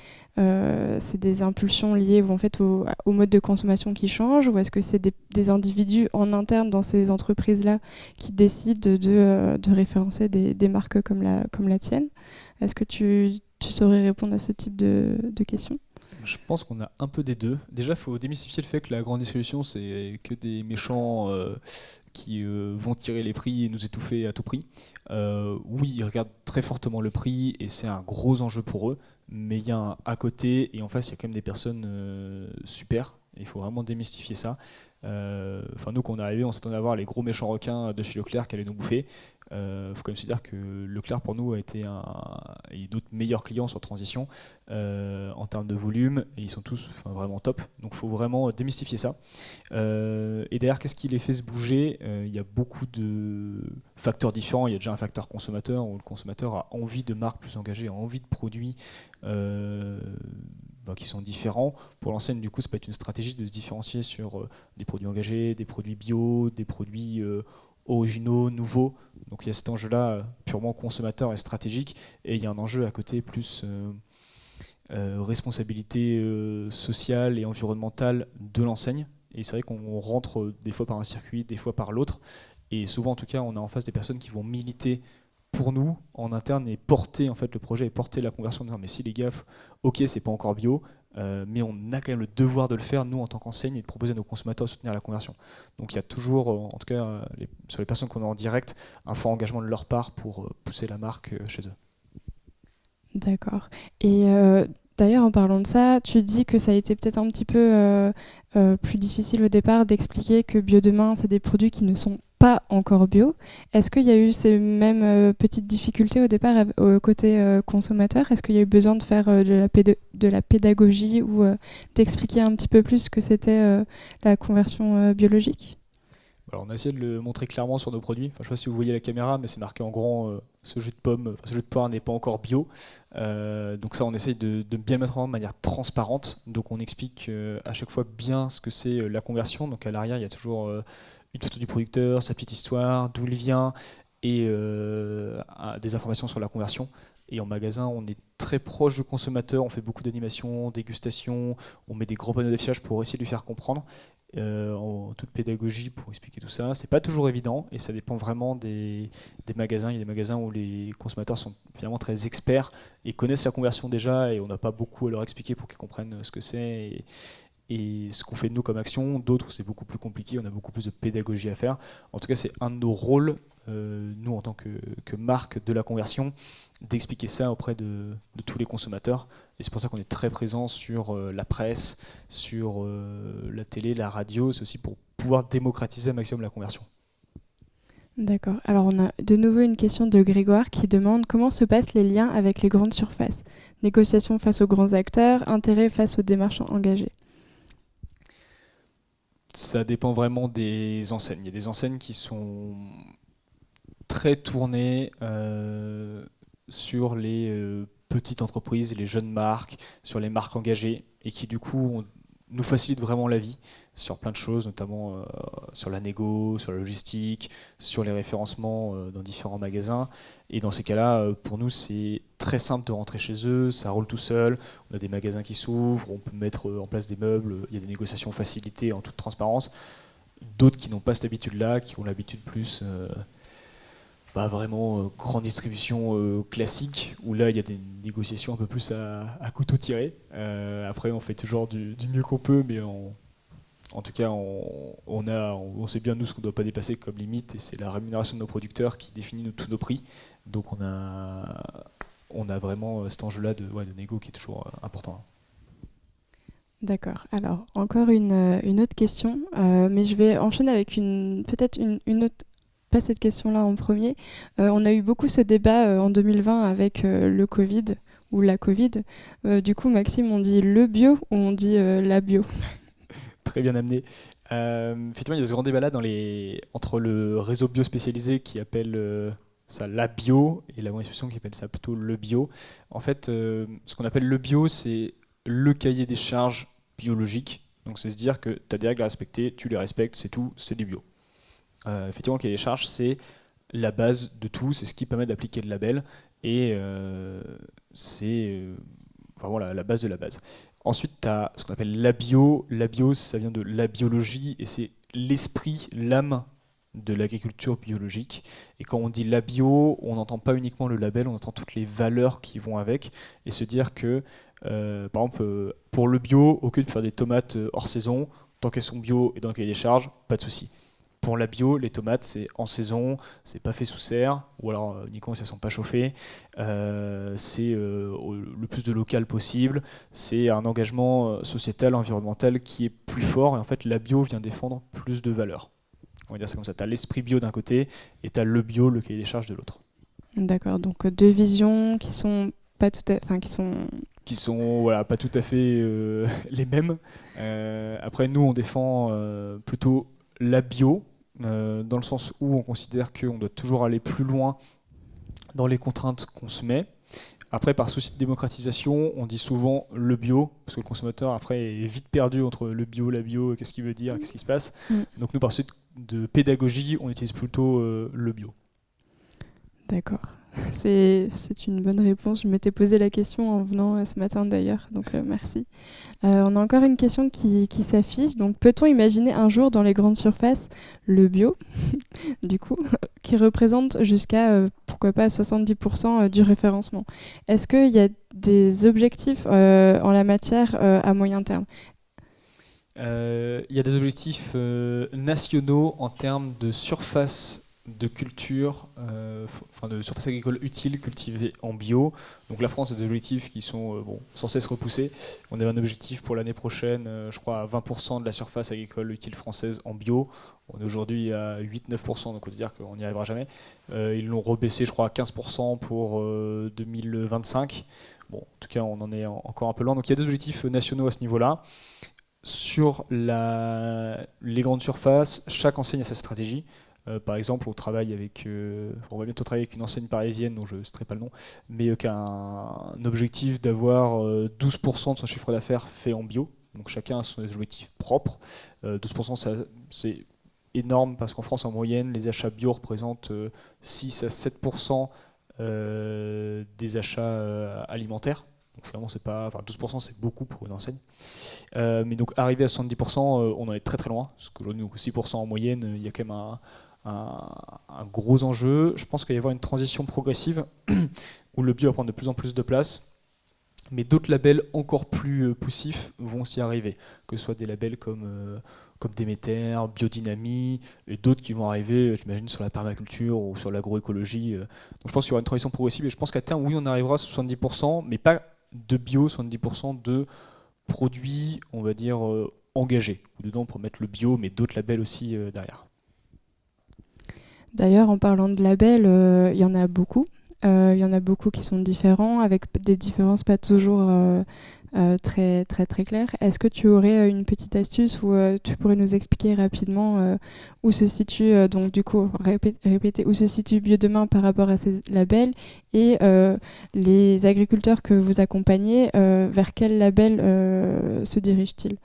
impulsions liées en fait, au mode de consommation qui change, ou est-ce que c'est des individus en interne dans ces entreprises-là qui décident de référencer des marques comme la tienne? Est-ce que tu saurais répondre à ce type de questions? Je pense qu'on a un peu des deux. Déjà, il faut démystifier le fait que la grande distribution, c'est que des méchants qui vont tirer les prix et nous étouffer à tout prix. Oui, ils regardent très fortement le prix et c'est un gros enjeu pour eux, mais il y a un à côté et en face, il y a quand même des personnes super. Il faut vraiment démystifier ça. Nous, quand on est arrivé, on s'attendait à voir les gros méchants requins de chez Leclerc qui allaient nous bouffer. Faut quand même se dire que Leclerc pour nous a été et d'autres meilleurs clients sur Transition en termes de volume, et ils sont tous vraiment top, donc il faut vraiment démystifier ça. Et derrière, qu'est-ce qui les fait se bouger? Il y a beaucoup de facteurs différents. Il y a déjà un facteur consommateur où le consommateur a envie de marques plus engagées, a envie de produits qui sont différents. Pour l'enseigne, du coup, ça peut être une stratégie de se différencier sur des produits engagés, des produits bio, des produits originaux, nouveaux. Donc il y a cet enjeu-là purement consommateur et stratégique, et il y a un enjeu à côté plus responsabilité sociale et environnementale de l'enseigne. Et c'est vrai qu'on rentre des fois par un circuit, des fois par l'autre, et souvent en tout cas on a en face des personnes qui vont militer pour nous en interne et porter en fait le projet et porter la conversion de dire mais si les gars, ok c'est pas encore bio, mais on a quand même le devoir de le faire nous en tant qu'enseigne et de proposer à nos consommateurs de soutenir la conversion. Donc il y a toujours, en tout cas sur les personnes qu'on a en direct, un fort engagement de leur part pour pousser la marque chez eux. D'accord. Et d'ailleurs, en parlant de ça, tu dis que ça a été peut-être un petit peu plus difficile au départ d'expliquer que Bio Demain, c'est des produits qui ne sont pas encore bio. Est-ce qu'il y a eu ces mêmes petites difficultés au départ côté consommateur? Est-ce qu'il y a eu besoin de faire de la pédagogie ou d'expliquer un petit peu plus ce que c'était la conversion biologique? Alors on a essayé de le montrer clairement sur nos produits. Je ne sais pas si vous voyez la caméra, mais c'est marqué en grand ce jus de poire n'est pas encore bio. Donc ça, on essaye de bien le mettre en avant de manière transparente. Donc on explique à chaque fois bien ce que c'est la conversion. Donc à l'arrière, il y a toujours une photo du producteur, sa petite histoire, d'où il vient, et des informations sur la conversion. Et en magasin, on est très proche du consommateur, on fait beaucoup d'animations, dégustations, on met des gros panneaux d'affichage pour essayer de lui faire comprendre. En toute pédagogie pour expliquer tout ça. C'est pas toujours évident et ça dépend vraiment des magasins. Il y a des magasins où les consommateurs sont finalement très experts et connaissent la conversion déjà et on n'a pas beaucoup à leur expliquer pour qu'ils comprennent ce que c'est et ce qu'on fait nous comme action. D'autres, c'est beaucoup plus compliqué, on a beaucoup plus de pédagogie à faire. En tout cas, c'est un de nos rôles, nous en tant que marque de la conversion, d'expliquer ça auprès de tous les consommateurs. Et c'est pour ça qu'on est très présent sur la presse, sur la télé, la radio. C'est aussi pour pouvoir démocratiser un maximum la conversion. D'accord. Alors on a de nouveau une question de Grégoire qui demande comment se passent les liens avec les grandes surfaces. Négociations face aux grands acteurs, intérêt face aux démarches engagées. Ça dépend vraiment des enseignes. Il y a des enseignes qui sont très tournées sur les petites entreprises, les jeunes marques, sur les marques engagées, et qui du coup nous facilitent vraiment la vie sur plein de choses, notamment sur la négo, sur la logistique, sur les référencements dans différents magasins. Et dans ces cas-là, pour nous, c'est très simple de rentrer chez eux, ça roule tout seul, on a des magasins qui s'ouvrent, on peut mettre en place des meubles, il y a des négociations facilitées en toute transparence. D'autres qui n'ont pas cette habitude-là, qui ont l'habitude plus vraiment grande distribution classique, où là il y a des négociations un peu plus à couteau tiré. Après on fait toujours du mieux qu'on peut, mais en tout cas on sait bien nous ce qu'on ne doit pas dépasser comme limite, et c'est la rémunération de nos producteurs qui définit tous nos prix. Donc on a vraiment cet enjeu-là de négo qui est toujours important. D'accord. Alors encore une autre question, mais je vais enchaîner avec peut-être une autre. Pas cette question-là en premier. On a eu beaucoup ce débat en 2020 avec le Covid ou la Covid. Du coup, Maxime, on dit le bio ou on dit la bio? Très bien amené. Effectivement, il y a ce grand débat là entre le réseau bio spécialisé qui appelle ça la bio et la grande distribution qui appelle ça plutôt le bio. En fait, ce qu'on appelle le bio, c'est le cahier des charges biologique. Donc c'est se dire que tu as des règles à respecter, tu les respectes, c'est tout, c'est du bio. Effectivement, le cahier des charges, c'est la base de tout, c'est ce qui permet d'appliquer le label, et c'est vraiment la base de la base. Ensuite, tu as ce qu'on appelle la bio. La bio, ça vient de la biologie, et c'est l'esprit, l'âme de l'agriculture biologique. Et quand on dit la bio, on n'entend pas uniquement le label, on entend toutes les valeurs qui vont avec, et se dire que, par exemple, pour le bio, au lieu de faire des tomates hors saison, tant qu'elles sont bio et dans le cahier des charges, pas de souci. Pour la bio, les tomates, c'est en saison, c'est pas fait sous serre, ou alors uniquement si elles ne sont pas chauffées, c'est le plus de local possible, c'est un engagement sociétal, environnemental qui est plus fort, et en fait la bio vient défendre plus de valeurs. On va dire ça comme ça, tu as l'esprit bio d'un côté, et tu as le bio, le cahier des charges de l'autre. D'accord, donc deux visions qui sont pas tout à... qui sont pas tout à fait les mêmes. Après, nous, on défend plutôt la bio, dans le sens où on considère qu'on doit toujours aller plus loin dans les contraintes qu'on se met. Après, par souci de démocratisation, on dit souvent le bio, parce que le consommateur après est vite perdu entre le bio, la bio, qu'est-ce qu'il veut dire, qu'est-ce qui se passe. Donc nous, par souci de pédagogie, on utilise plutôt le bio. D'accord. C'est une bonne réponse. Je m'étais posé la question en venant ce matin d'ailleurs, donc merci. On a encore une question qui s'affiche. Donc, peut-on imaginer un jour dans les grandes surfaces le bio, du coup, qui représente jusqu'à, pourquoi pas, 70% du référencement? Est-ce qu'il y a des objectifs en la matière à moyen terme? Il y a des objectifs nationaux en termes de surface de culture, de surface agricole utile cultivée en bio. Donc la France a des objectifs qui sont sans cesse repoussés. On avait un objectif pour l'année prochaine, je crois à 20% de la surface agricole utile française en bio. On est aujourd'hui à 8-9%, donc on peut dire qu'on n'y arrivera jamais. Ils l'ont rebaissé, je crois, à 15% pour 2025. Bon, en tout cas, on en est encore un peu loin. Donc il y a des objectifs nationaux à ce niveau-là. Sur les grandes surfaces, chaque enseigne a sa stratégie. Par exemple, on va bientôt travailler avec une enseigne parisienne dont je ne citerai pas le nom, mais qui a un objectif d'avoir 12% de son chiffre d'affaires fait en bio. Donc chacun a son objectif propre. 12%, c'est énorme parce qu'en France, en moyenne, les achats bio représentent 6 à 7% des achats alimentaires. Donc finalement, 12% c'est beaucoup pour une enseigne. Mais donc arriver à 70%, on en est très très loin. Parce qu'aujourd'hui, 6% en moyenne, il y a quand même un gros enjeu. Je pense qu'il va y avoir une transition progressive où le bio va prendre de plus en plus de place. Mais d'autres labels encore plus poussifs vont s'y arriver, que ce soit des labels comme Déméter, Biodynamie, et d'autres qui vont arriver, j'imagine, sur la permaculture ou sur l'agroécologie. Donc je pense qu'il y aura une transition progressive, et je pense qu'à terme, oui, on arrivera à 70%, mais pas de bio, 70% de produits, on va dire, engagés. Dedans, pour mettre le bio, mais d'autres labels aussi derrière. D'ailleurs, en parlant de labels, il y en a beaucoup. Il y en a beaucoup qui sont différents, avec des différences pas toujours très, très, très claires. Est-ce que tu aurais une petite astuce où tu pourrais nous expliquer rapidement où se situe, donc du coup, répéter, où se situe Biodemain par rapport à ces labels et les agriculteurs que vous accompagnez, vers quel label se dirigent-ils?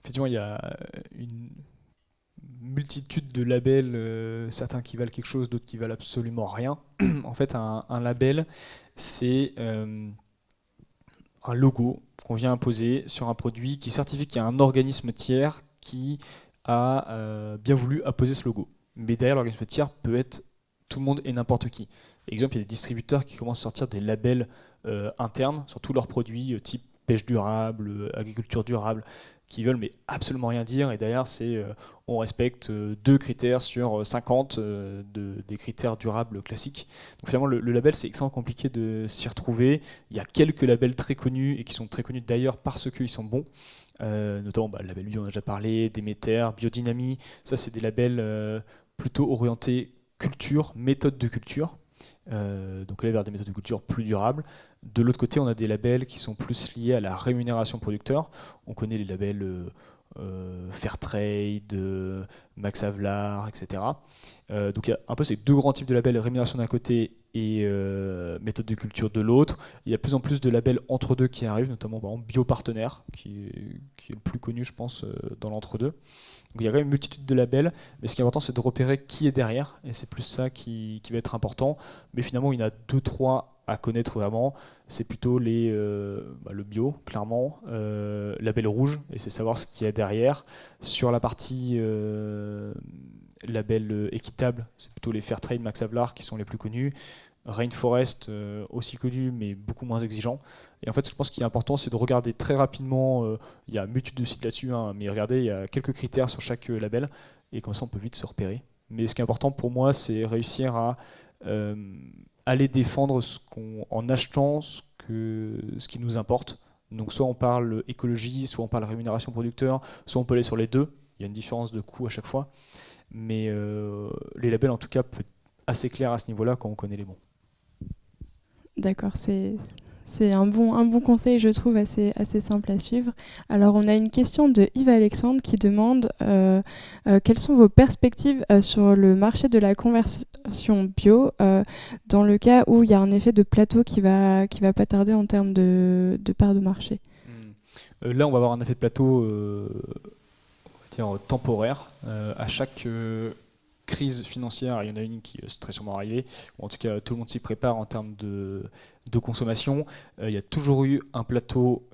Effectivement, il y a une multitude de labels, certains qui valent quelque chose, d'autres qui valent absolument rien. En fait, un label, c'est un logo qu'on vient imposer sur un produit qui certifie qu'il y a un organisme tiers qui a bien voulu apposer ce logo. Mais derrière l'organisme tiers peut être tout le monde et n'importe qui. Exemple, il y a des distributeurs qui commencent à sortir des labels internes sur tous leurs produits, type pêche durable, agriculture durable, qui veulent mais absolument rien dire, et derrière c'est on respecte 2 critères sur 50 des critères durables classiques. Donc finalement le label, c'est extrêmement compliqué de s'y retrouver. Il y a quelques labels très connus et qui sont très connus d'ailleurs parce qu'ils sont bons, notamment le label bio, on a déjà parlé, Déméter, Biodynamie, ça c'est des labels plutôt orientés culture, méthode de culture. Donc aller vers des méthodes de culture plus durables. De l'autre côté, on a des labels qui sont plus liés à la rémunération producteur. On connaît les labels Fairtrade, Max Havelaar, etc. Donc il y a un peu ces deux grands types de labels, rémunération d'un côté et méthode de culture de l'autre. Il y a de plus en plus de labels entre deux qui arrivent, notamment par exemple Biopartenaire, qui est le plus connu, je pense, dans l'entre-deux. Donc il y a quand même une multitude de labels, mais ce qui est important, c'est de repérer qui est derrière, et c'est plus ça qui va être important. Mais finalement, il y en a 2-3 à connaître vraiment. C'est plutôt le bio, clairement, label rouge, et c'est savoir ce qu'il y a derrière. Sur la partie label équitable, c'est plutôt les Fairtrade, Max Havelaar qui sont les plus connus. Rainforest, aussi connu, mais beaucoup moins exigeant. Et en fait, je pense qu'il est important, c'est de regarder très rapidement, il y a une multitude de sites là-dessus, hein, mais regardez, il y a quelques critères sur chaque label, et comme ça on peut vite se repérer. Mais ce qui est important pour moi, c'est réussir à aller défendre en achetant ce qui nous importe. Donc soit on parle écologie, soit on parle rémunération producteur, soit on peut aller sur les deux. Il y a une différence de coût à chaque fois. Mais les labels, en tout cas, peuvent être assez clairs à ce niveau-là quand on connaît les bons. D'accord, c'est un bon conseil, je trouve, assez simple à suivre. Alors, on a une question de Yves Alexandre qui demande quelles sont vos perspectives sur le marché de la conversion bio dans le cas où il y a un effet de plateau qui va pas tarder en termes de part de marché. Là, on va avoir un effet de plateau on va dire, temporaire. À chaque crise financière, il y en a une qui est très sûrement arrivée, ou en tout cas tout le monde s'y prépare en termes de consommation. Il y a toujours eu un plateau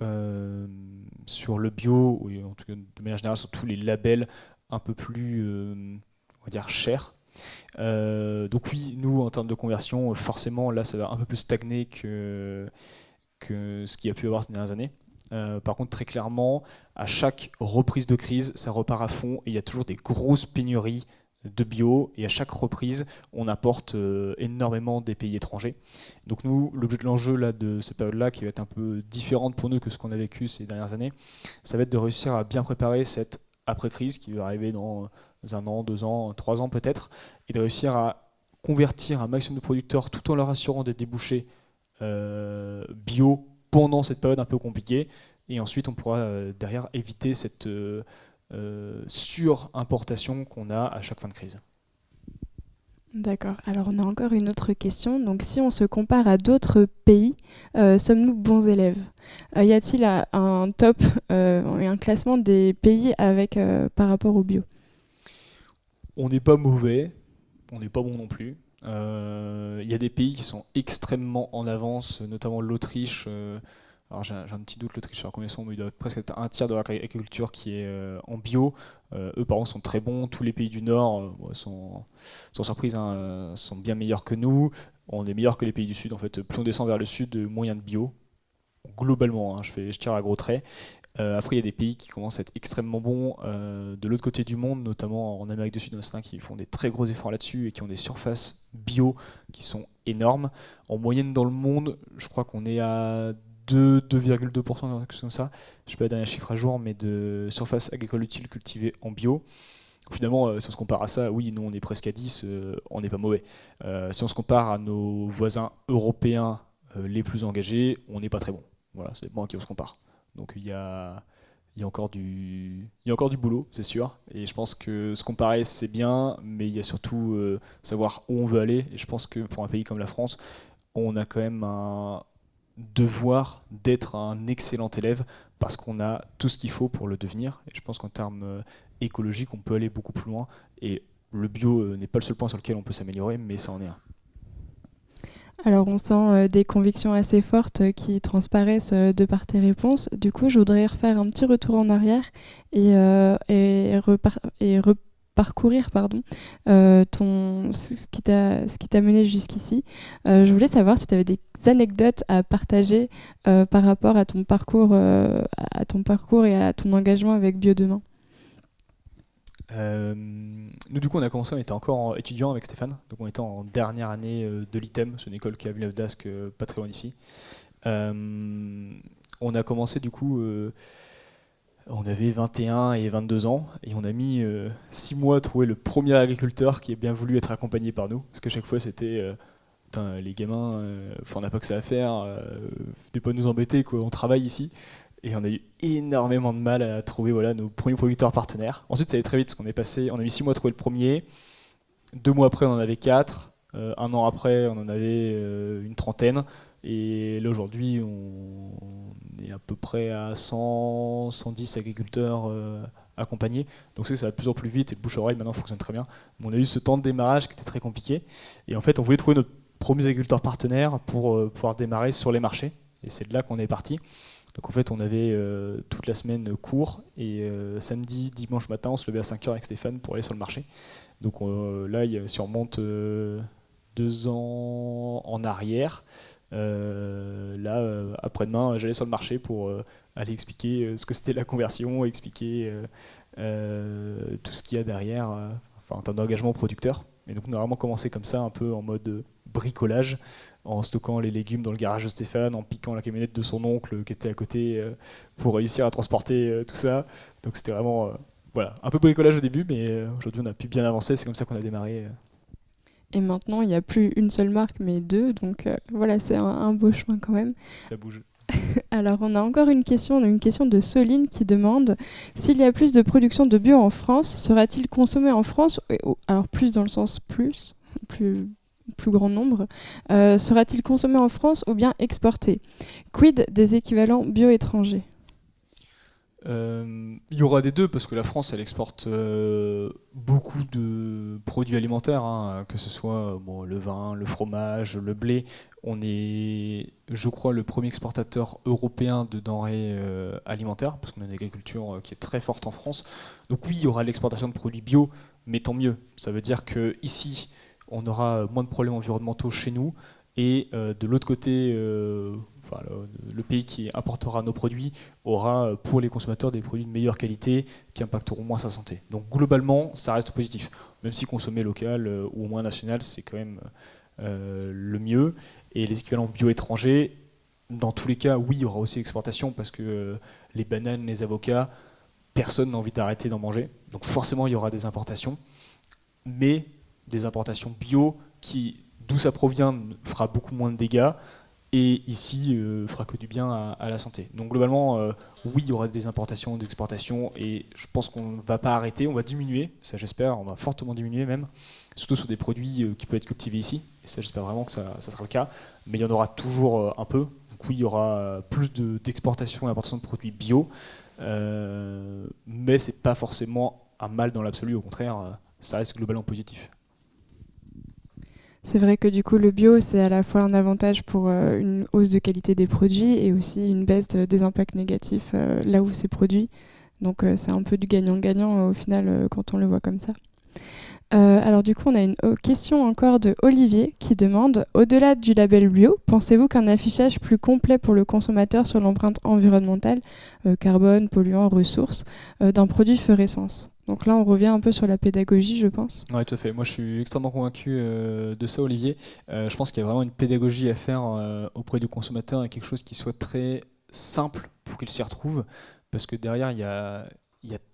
sur le bio, ou en tout cas de manière générale sur tous les labels un peu plus on va dire chers. Donc oui, nous en termes de conversion, forcément là ça va un peu plus stagner que ce qu'il y a pu avoir ces dernières années. Par contre, très clairement, à chaque reprise de crise, ça repart à fond et il y a toujours des grosses pénuries de bio, et à chaque reprise on importe énormément des pays étrangers. Donc nous, l'enjeu là, de cette période-là, qui va être un peu différente pour nous que ce qu'on a vécu ces dernières années, ça va être de réussir à bien préparer cette après-crise qui va arriver dans 1 an, 2 ans, 3 ans peut-être, et de réussir à convertir un maximum de producteurs tout en leur assurant des débouchés bio pendant cette période un peu compliquée, et ensuite on pourra derrière éviter cette sur-importation qu'on a à chaque fin de crise. D'accord. Alors on a encore une autre question. Donc si on se compare à d'autres pays, sommes-nous bons élèves? Y a-t-il un top et un classement des pays par rapport au bio? On n'est pas mauvais, on n'est pas bon non plus. Il y a des pays qui sont extrêmement en avance, notamment l'Autriche. Alors j'ai un petit doute, l'Autriche, alors combien ils sont, mais il doit presque être un tiers de l'agriculture qui est en bio. Eux par contre sont très bons, tous les pays du Nord sont surprises, hein, sont bien meilleurs que nous. On est meilleurs que les pays du Sud, en fait. Plus on descend vers le Sud, moins il y a de bio. globalement, hein, je tire à gros traits. Après, il y a des pays qui commencent à être extrêmement bons de l'autre côté du monde, notamment en Amérique du Sud, qui font des très gros efforts là-dessus et qui ont des surfaces bio qui sont énormes. En moyenne dans le monde, je crois qu'on est à 2,2%, quelque chose comme ça. Je ne sais pas le dernier chiffre à jour, mais de surface agricole utile cultivée en bio. Finalement, si on se compare à ça, oui, nous on est presque à 10, on n'est pas mauvais. Si on se compare à nos voisins européens les plus engagés, on n'est pas très bon. Voilà, c'est bon à qui on se compare. Donc il y a encore du boulot, c'est sûr. Et je pense que se comparer, c'est bien, mais il y a surtout savoir où on veut aller. Et je pense que pour un pays comme la France, on a quand même un devoir d'être un excellent élève parce qu'on a tout ce qu'il faut pour le devenir. Et je pense qu'en termes écologiques, on peut aller beaucoup plus loin. Et le bio n'est pas le seul point sur lequel on peut s'améliorer, mais ça en est un. Alors on sent des convictions assez fortes qui transparaissent de par tes réponses. Du coup, je voudrais refaire un petit retour en arrière et reparcourir ce qui t'a mené jusqu'ici. Je voulais savoir si tu avais des anecdotes à partager par rapport à ton parcours et à ton engagement avec Bio-Demain. Nous du coup on a commencé, on était encore étudiant avec Stéphane, donc on était en dernière année de l'ITEM, c'est une école qui est à Villeneuve-d'Ascq, pas très loin d'ici. On a commencé du coup, on avait 21 et 22 ans et on a mis 6 mois à trouver le premier agriculteur qui ait bien voulu être accompagné par nous, parce que chaque fois c'était les gamins, on n'a pas que ça à faire, venez pas nous embêter quoi, on travaille ici. Et on a eu énormément de mal à trouver nos premiers producteurs partenaires. Ensuite, ça allait très vite, parce on a mis 6 mois à trouver le premier. 2 mois après, on en avait 4. 1 an après, on en avait une trentaine. Et là, aujourd'hui, on est à peu près à 100, 110 agriculteurs accompagnés. Donc ça va de plus en plus vite et le bouche-oreille maintenant fonctionne très bien. Mais on a eu ce temps de démarrage qui était très compliqué. Et en fait, on voulait trouver notre premiers agriculteurs partenaires pour pouvoir démarrer sur les marchés. Et c'est de là qu'on est parti. Donc en fait on avait toute la semaine cours et samedi, dimanche matin on se levait à 5h avec Stéphane pour aller sur le marché. Donc là si on remonte 2 ans en arrière, après-demain j'allais sur le marché pour aller expliquer ce que c'était la conversion, expliquer tout ce qu'il y a derrière en termes d'engagement producteur. Et donc on a vraiment commencé comme ça un peu en mode bricolage, en stockant les légumes dans le garage de Stéphane, en piquant la camionnette de son oncle qui était à côté pour réussir à transporter tout ça. Donc c'était vraiment un peu bricolage au début, mais aujourd'hui on a pu bien avancer, c'est comme ça qu'on a démarré. Et maintenant il n'y a plus une seule marque mais 2, donc c'est un beau chemin quand même. Ça bouge. Alors on a encore une question de Soline qui demande s'il y a plus de production de bio en France, sera-t-il consommé en France, alors plus dans le sens plus grand nombre, sera-t-il consommé en France ou bien exporté? Quid des équivalents bio étrangers? Il y aura des deux parce que la France elle exporte beaucoup de produits alimentaires, que ce soit le vin, le fromage, le blé. On est, je crois, le premier exportateur européen de denrées alimentaires parce qu'on a une agriculture qui est très forte en France. Donc oui, il y aura l'exportation de produits bio, mais tant mieux. Ça veut dire qu'ici, on aura moins de problèmes environnementaux chez nous. Et de l'autre côté, le pays qui importera nos produits aura pour les consommateurs des produits de meilleure qualité qui impacteront moins sa santé. Donc globalement, ça reste positif. Même si consommer local ou au moins national, c'est quand même le mieux. Et les équivalents bio étrangers, dans tous les cas, oui, il y aura aussi l'exportation parce que les bananes, les avocats, personne n'a envie d'arrêter d'en manger. Donc forcément, il y aura des importations. Mais des importations bio d'où ça provient fera beaucoup moins de dégâts et ici fera que du bien à la santé. Donc globalement, oui, il y aura des importations, des exportations et je pense qu'on ne va pas arrêter, on va diminuer, ça j'espère, on va fortement diminuer même, surtout sur des produits qui peuvent être cultivés ici, et ça j'espère vraiment que ça sera le cas, mais il y en aura toujours un peu. Donc oui, il y aura plus d'exportation et d'importation de produits bio, mais c'est pas forcément un mal dans l'absolu, au contraire, ça reste globalement positif. C'est vrai que du coup le bio c'est à la fois un avantage pour une hausse de qualité des produits et aussi une baisse des impacts négatifs là où c'est produit. Donc c'est un peu du gagnant-gagnant au final quand on le voit comme ça. Alors du coup, on a une question encore de Olivier qui demande, au-delà du label bio, pensez-vous qu'un affichage plus complet pour le consommateur sur l'empreinte environnementale, carbone, polluants, ressources, d'un produit ferait sens? Donc là, on revient un peu sur la pédagogie, je pense. Oui, tout à fait. Moi, je suis extrêmement convaincu de ça, Olivier. Je pense qu'il y a vraiment une pédagogie à faire auprès du consommateur et quelque chose qui soit très simple pour qu'il s'y retrouve. Parce que derrière, il y a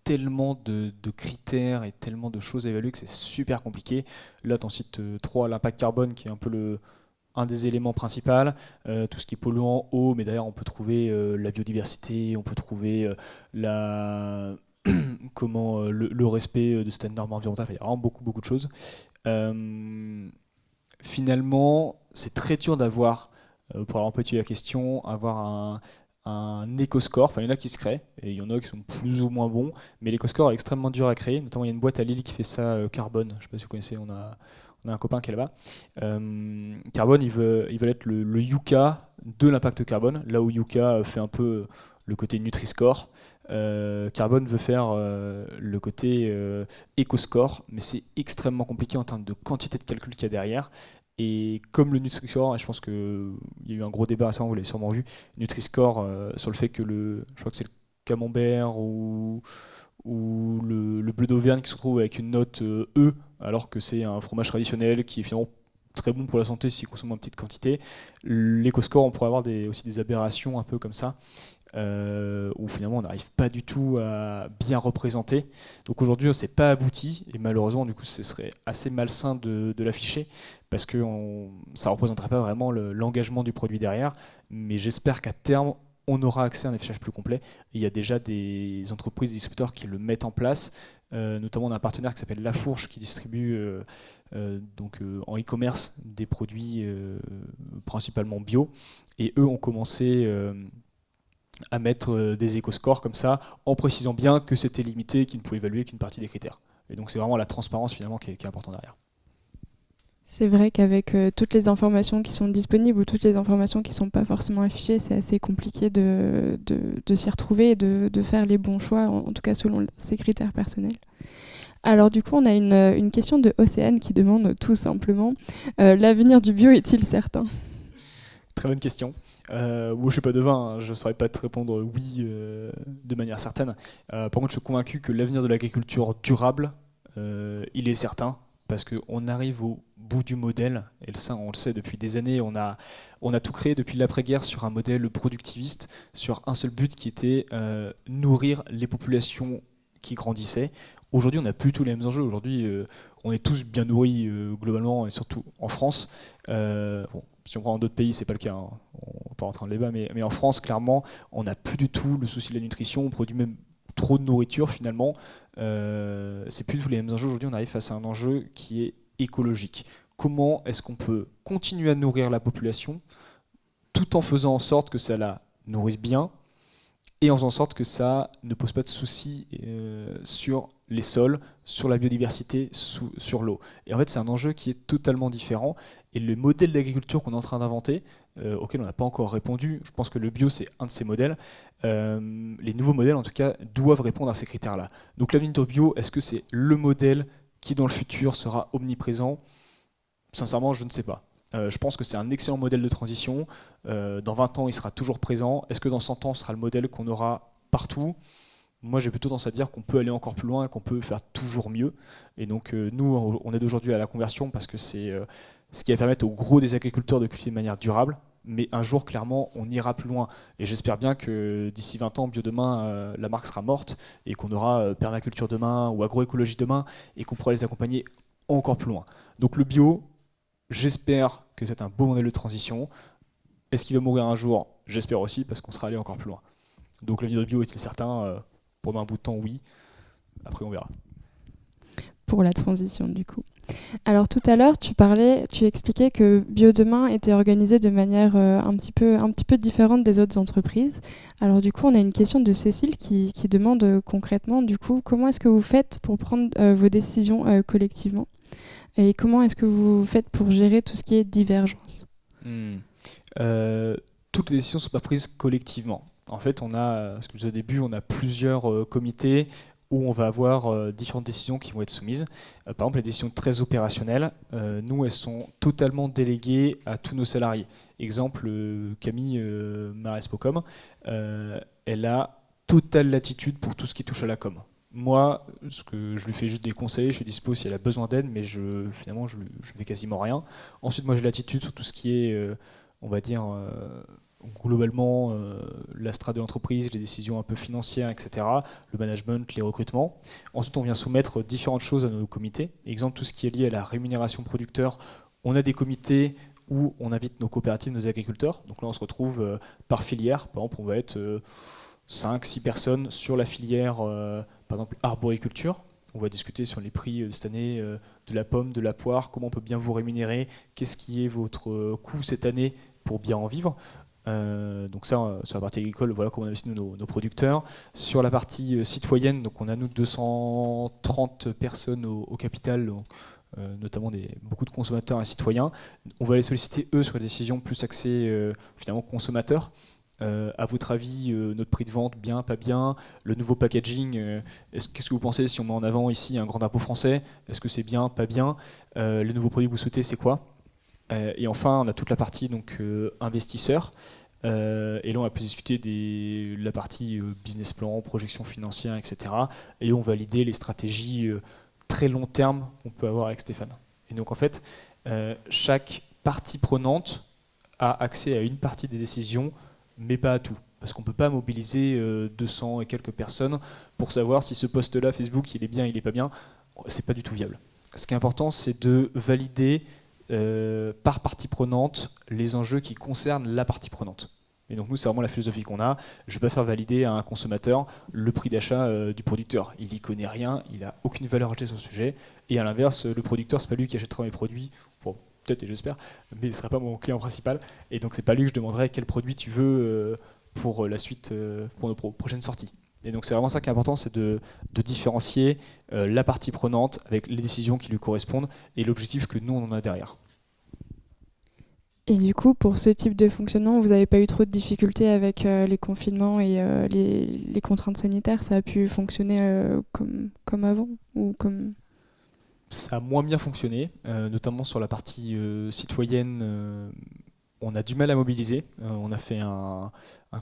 tellement de critères et tellement de choses à évaluer que c'est super compliqué. Là, tu en cites 3, l'impact carbone qui est un peu un des éléments principaux, tout ce qui est polluant, eau, mais d'ailleurs on peut trouver la biodiversité, on peut trouver le respect de certaines normes environnementales. Il y a vraiment beaucoup de choses. Finalement, c'est très dur d'avoir, pour avoir un peu étudié la question, avoir un éco-score. Enfin, il y en a qui se créent, et il y en a qui sont plus ou moins bons, mais l'éco-score est extrêmement dur à créer. Notamment, il y a une boîte à Lille qui fait ça, Carbone. Je ne sais pas si vous connaissez, on a un copain qui est là-bas. Carbone, ils veulent être le Yuka de l'impact carbone, là où Yuka fait un peu le côté Nutri-Score. Carbone veut faire le côté éco-score, mais c'est extrêmement compliqué en termes de quantité de calcul qu'il y a derrière. Et comme le Nutri-Score, et je pense qu'il y a eu un gros débat récemment, vous l'avez sûrement vu, Nutri-Score sur le fait que je crois que c'est le camembert ou le bleu d'Auvergne qui se retrouve avec une note E, alors que c'est un fromage traditionnel qui est finalement très bon pour la santé s'il consomme en petite quantité. L'éco-score, on pourrait avoir aussi des aberrations un peu comme ça. Où finalement on n'arrive pas du tout à bien représenter. Donc aujourd'hui c'est pas abouti et malheureusement du coup ce serait assez malsain de l'afficher parce que ça représenterait pas vraiment l'engagement du produit derrière, mais j'espère qu'à terme on aura accès à un affichage plus complet. Et il y a déjà des entreprises, des distributeurs qui le mettent en place, notamment on a un partenaire qui s'appelle La Fourche qui distribue en e-commerce des produits principalement bio, et eux ont commencé à mettre des éco-scores comme ça, en précisant bien que c'était limité, qu'ils ne pouvaient évaluer qu'une partie des critères. Et donc c'est vraiment la transparence finalement qui est importante derrière. C'est vrai qu'avec toutes les informations qui sont disponibles ou toutes les informations qui ne sont pas forcément affichées, c'est assez compliqué de s'y retrouver et de faire les bons choix, en tout cas selon ses critères personnels. Alors du coup, on a une question de Océane qui demande tout simplement l'avenir du bio est-il certain? Très bonne question. Moi, je ne suis pas devin, hein, je ne saurais pas te répondre oui de manière certaine. Par contre, je suis convaincu que l'avenir de l'agriculture durable, il est certain, parce qu'on arrive au bout du modèle, et ça, on le sait depuis des années, on a tout créé depuis l'après-guerre sur un modèle productiviste, sur un seul but qui était nourrir les populations qui grandissaient. Aujourd'hui, on n'a plus tous les mêmes enjeux. Aujourd'hui, on est tous bien nourris globalement, et surtout en France. Si on prend dans d'autres pays, c'est pas le cas, hein. On va pas rentrer dans le débat, mais en France, clairement, on n'a plus du tout le souci de la nutrition. On produit même trop de nourriture finalement. C'est plus du tout les mêmes enjeux. Aujourd'hui, on arrive face à un enjeu qui est écologique. Comment est-ce qu'on peut continuer à nourrir la population tout en faisant en sorte que ça la nourrisse bien et en faisant en sorte que ça ne pose pas de soucis sur les sols, sur la biodiversité, sur l'eau. Et en fait, c'est un enjeu qui est totalement différent. Et le modèle d'agriculture qu'on est en train d'inventer, auquel on n'a pas encore répondu, je pense que le bio, c'est un de ces modèles. Les nouveaux modèles, en tout cas, doivent répondre à ces critères-là. Donc l'avenir bio, est-ce que c'est le modèle qui, dans le futur, sera omniprésent? Sincèrement, je ne sais pas. Je pense que c'est un excellent modèle de transition. Dans 20 ans, il sera toujours présent. Est-ce que dans 100 ans, ce sera le modèle qu'on aura partout? Moi, j'ai plutôt tendance à dire qu'on peut aller encore plus loin et qu'on peut faire toujours mieux. Et donc, nous, on aide aujourd'hui à la conversion parce que c'est ce qui va permettre au gros des agriculteurs de cultiver de manière durable. Mais un jour, clairement, on ira plus loin. Et j'espère bien que d'ici 20 ans, Bio demain, la marque sera morte et qu'on aura permaculture demain ou agroécologie demain et qu'on pourra les accompagner encore plus loin. Donc le bio, j'espère que c'est un beau modèle de transition. Est-ce qu'il va mourir un jour? J'espère aussi, parce qu'on sera allé encore plus loin. Donc l'avenir de bio est-il certain? Pendant un bout de temps, oui. Après, on verra. Pour la transition, du coup. Alors tout à l'heure, tu expliquais que Bio Demain était organisé de manière un petit peu différente des autres entreprises. Alors du coup, on a une question de Cécile qui demande concrètement, du coup, comment est-ce que vous faites pour prendre vos décisions collectivement? Et comment est-ce que vous faites pour gérer tout ce qui est divergence? Toutes les décisions ne sont pas prises collectivement. En fait, ce que je disais au début, on a plusieurs comités, où on va avoir différentes décisions qui vont être soumises. Par exemple, les décisions très opérationnelles, nous, elles sont totalement déléguées à tous nos salariés. Exemple, Camille Marespocom, elle a totale latitude pour tout ce qui touche à la com. Moi, ce que je lui fais juste des conseils, je suis dispo si elle a besoin d'aide, mais finalement, je ne fais quasiment rien. Ensuite, moi, j'ai latitude sur tout ce qui est, on va dire, globalement, la strat de l'entreprise, les décisions un peu financières, etc., le management, les recrutements. Ensuite, on vient soumettre différentes choses à nos comités. Exemple, tout ce qui est lié à la rémunération producteur. On a des comités où on invite nos coopératives, nos agriculteurs. Donc là, on se retrouve par filière. Par exemple, on va être 5-6 personnes sur la filière, par exemple, arboriculture. On va discuter sur les prix de cette année de la pomme, de la poire, comment on peut bien vous rémunérer, qu'est-ce qui est votre coût cette année pour bien en vivre. Donc ça, sur la partie agricole, voilà comment on investit nos producteurs. Sur la partie citoyenne, donc on a nous 230 personnes au capital, notamment beaucoup de consommateurs et citoyens. On va les solliciter eux sur des décisions plus axées finalement consommateurs. À votre avis, notre prix de vente, bien, pas bien, le nouveau packaging, qu'est-ce que vous pensez si on met en avant ici un grand drapeau français? Est-ce que c'est bien, pas bien? Le nouveau produit que vous souhaitez, c'est quoi? Et enfin, on a toute la partie donc, investisseurs. Et là, on va plus discuter de la partie business plan, projection financière, etc. Et on va valider les stratégies très long terme qu'on peut avoir avec Stéphane. Et donc, en fait, chaque partie prenante a accès à une partie des décisions, mais pas à tout. Parce qu'on ne peut pas mobiliser 200 et quelques personnes pour savoir si ce post-là, Facebook, il est bien, il n'est pas bien. C'est pas du tout viable. Ce qui est important, c'est de valider par partie prenante les enjeux qui concernent la partie prenante. Et donc nous, c'est vraiment la philosophie qu'on a. Je ne vais pas faire valider à un consommateur le prix d'achat du producteur. Il n'y connaît rien, il n'a aucune valeur ajoutée sur le sujet. Et à l'inverse, le producteur, c'est pas lui qui achètera mes produits, bon, peut-être et j'espère, mais il ne sera pas mon client principal. Et donc c'est pas lui que je demanderai quel produit tu veux pour la suite, pour nos prochaines sorties. Et donc c'est vraiment ça qui est important, c'est de différencier la partie prenante avec les décisions qui lui correspondent et l'objectif que nous on en a derrière. Et du coup, pour ce type de fonctionnement, vous n'avez pas eu trop de difficultés avec les confinements et les contraintes sanitaires? Ça a pu fonctionner comme avant ou comme... Ça a moins bien fonctionné, notamment sur la partie citoyenne. On a du mal à mobiliser. On a fait un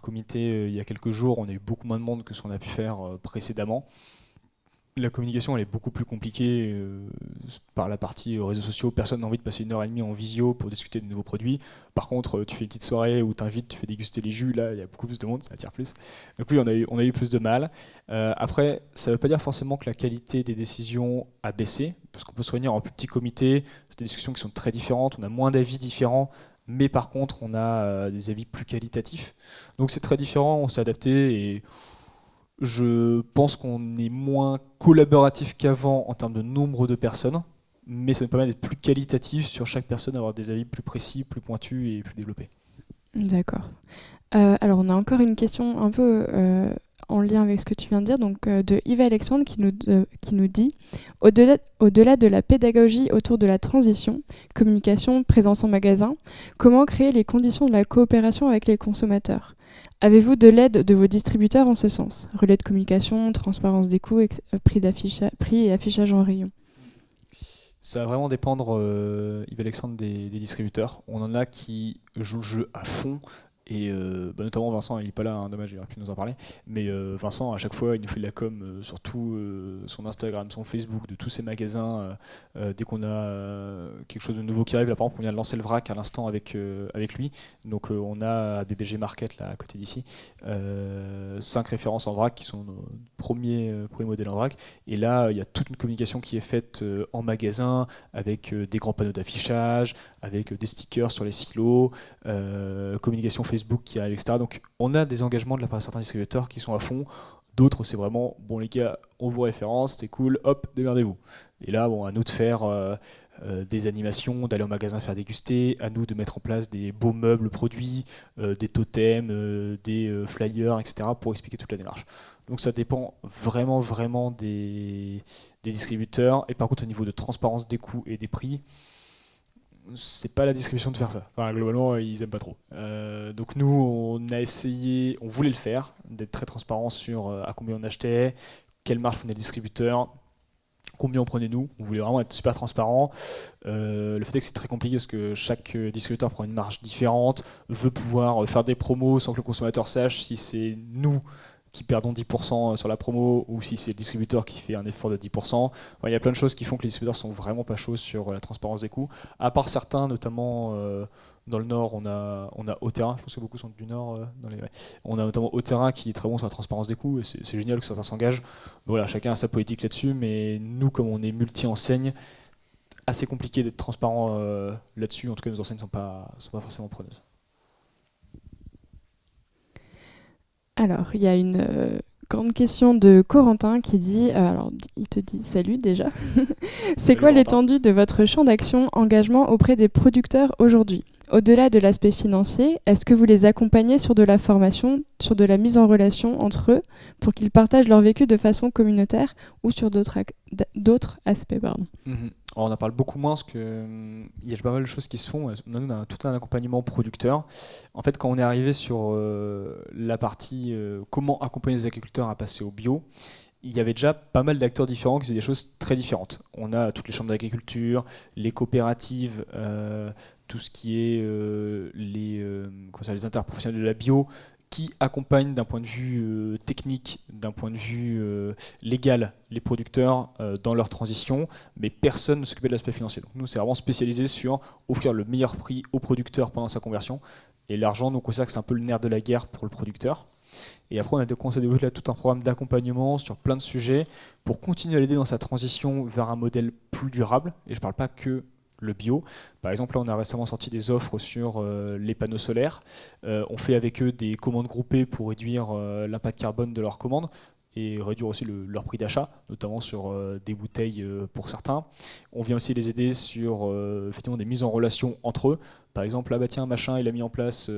comité il y a quelques jours. On a eu beaucoup moins de monde que ce qu'on a pu faire précédemment. La communication, elle est beaucoup plus compliquée par la partie réseaux sociaux. Personne n'a envie de passer 1h30 en visio pour discuter de nouveaux produits. Par contre, tu fais une petite soirée où tu invites, tu fais déguster les jus. Là, il y a beaucoup plus de monde, ça attire plus. Donc oui, on a eu plus de mal. Après, ça ne veut pas dire forcément que la qualité des décisions a baissé, parce qu'on peut se réunir en plus petit comité. C'est des discussions qui sont très différentes. On a moins d'avis différents. Mais par contre, on a des avis plus qualitatifs. Donc c'est très différent, on s'est adapté et je pense qu'on est moins collaboratif qu'avant en termes de nombre de personnes, mais ça nous permet d'être plus qualitatif sur chaque personne, avoir des avis plus précis, plus pointus et plus développés. D'accord. Alors on a encore une question un peu en lien avec ce que tu viens de dire, donc de Yves Alexandre qui nous dit au-delà de la pédagogie autour de la transition, communication, présence en magasin, comment créer les conditions de la coopération avec les consommateurs? Avez-vous de l'aide de vos distributeurs en ce sens? Relais de communication, transparence des coûts, prix et affichage en rayon. Ça va vraiment dépendre, Yves Alexandre, des distributeurs. On en a qui jouent le jeu à fond. Et notamment Vincent, il n'est pas là, hein, dommage, il aurait pu nous en parler. Mais Vincent, à chaque fois, il nous fait de la com sur tout son Instagram, son Facebook, de tous ses magasins. Dès qu'on a quelque chose de nouveau qui arrive, là par exemple, on vient de lancer le vrac à l'instant avec lui. Donc on a à BBG Market, là à côté d'ici, 5 références en vrac qui sont nos premiers modèles en vrac. Et là, il y a toute une communication qui est faite en magasin avec des grands panneaux d'affichage, avec des stickers sur les silos, communication Facebook qui arrive, etc. Donc on a des engagements de la part de certains distributeurs qui sont à fond. D'autres, c'est vraiment, bon les gars, on vous référence, c'est cool, hop, démerdez-vous. Et là, bon, à nous de faire des animations, d'aller au magasin faire déguster, à nous de mettre en place des beaux meubles produits, des totems, des flyers, etc. pour expliquer toute la démarche. Donc ça dépend vraiment, vraiment des distributeurs. Et par contre, au niveau de transparence des coûts et des prix, c'est pas la distribution de faire ça. Enfin, globalement, ils aiment pas trop. Donc nous, on a essayé, on voulait le faire, d'être très transparent sur à combien on achetait, quelle marge prenaient les distributeurs, combien on prenait nous. On voulait vraiment être super transparent. Le fait est que c'est très compliqué parce que chaque distributeur prend une marge différente, veut pouvoir faire des promos sans que le consommateur sache si c'est nous qui perdons 10% sur la promo ou si c'est le distributeur qui fait un effort de 10%. Enfin, il y a plein de choses qui font que les distributeurs sont vraiment pas chauds sur la transparence des coûts. À part certains, notamment dans le Nord, on a Auterrain, je pense que beaucoup sont du Nord. On a notamment Auterrain qui est très bon sur la transparence des coûts, et c'est génial que certains s'engagent. Voilà, chacun a sa politique là-dessus, mais nous, comme on est multi-enseignes, assez compliqué d'être transparent là-dessus. En tout cas, nos enseignes ne sont pas forcément preneuses. Alors, il y a une grande question de Corentin qui dit, il te dit salut déjà. C'est quoi l'étendue de votre champ d'action engagement auprès des producteurs aujourd'hui? Au-delà de l'aspect financier, est-ce que vous les accompagnez sur de la formation, sur de la mise en relation entre eux pour qu'ils partagent leur vécu de façon communautaire ou sur d'autres aspects Alors, on en parle beaucoup moins parce qu'il y a pas mal de choses qui se font. On a tout un accompagnement producteur. En fait, quand on est arrivé sur la partie comment accompagner les agriculteurs à passer au bio, il y avait déjà pas mal d'acteurs différents qui faisaient des choses très différentes. On a toutes les chambres d'agriculture, les coopératives, tout ce qui est les interprofessionnels de la bio, qui accompagnent d'un point de vue technique, d'un point de vue légal, les producteurs dans leur transition, mais personne ne s'occupait de l'aspect financier. Donc nous, c'est vraiment spécialisé sur offrir le meilleur prix au producteur pendant sa conversion. Et l'argent, nous, on considère que c'est un peu le nerf de la guerre pour le producteur. Et après, on a commencé à développer tout un programme d'accompagnement sur plein de sujets pour continuer à l'aider dans sa transition vers un modèle plus durable. Et je ne parle pas que le bio. Par exemple, là, on a récemment sorti des offres sur les panneaux solaires. On fait avec eux des commandes groupées pour réduire l'impact carbone de leurs commandes et réduire aussi leur prix d'achat, notamment sur des bouteilles pour certains. On vient aussi les aider sur effectivement des mises en relation entre eux. Par exemple, là, tiens, machin, il a mis en place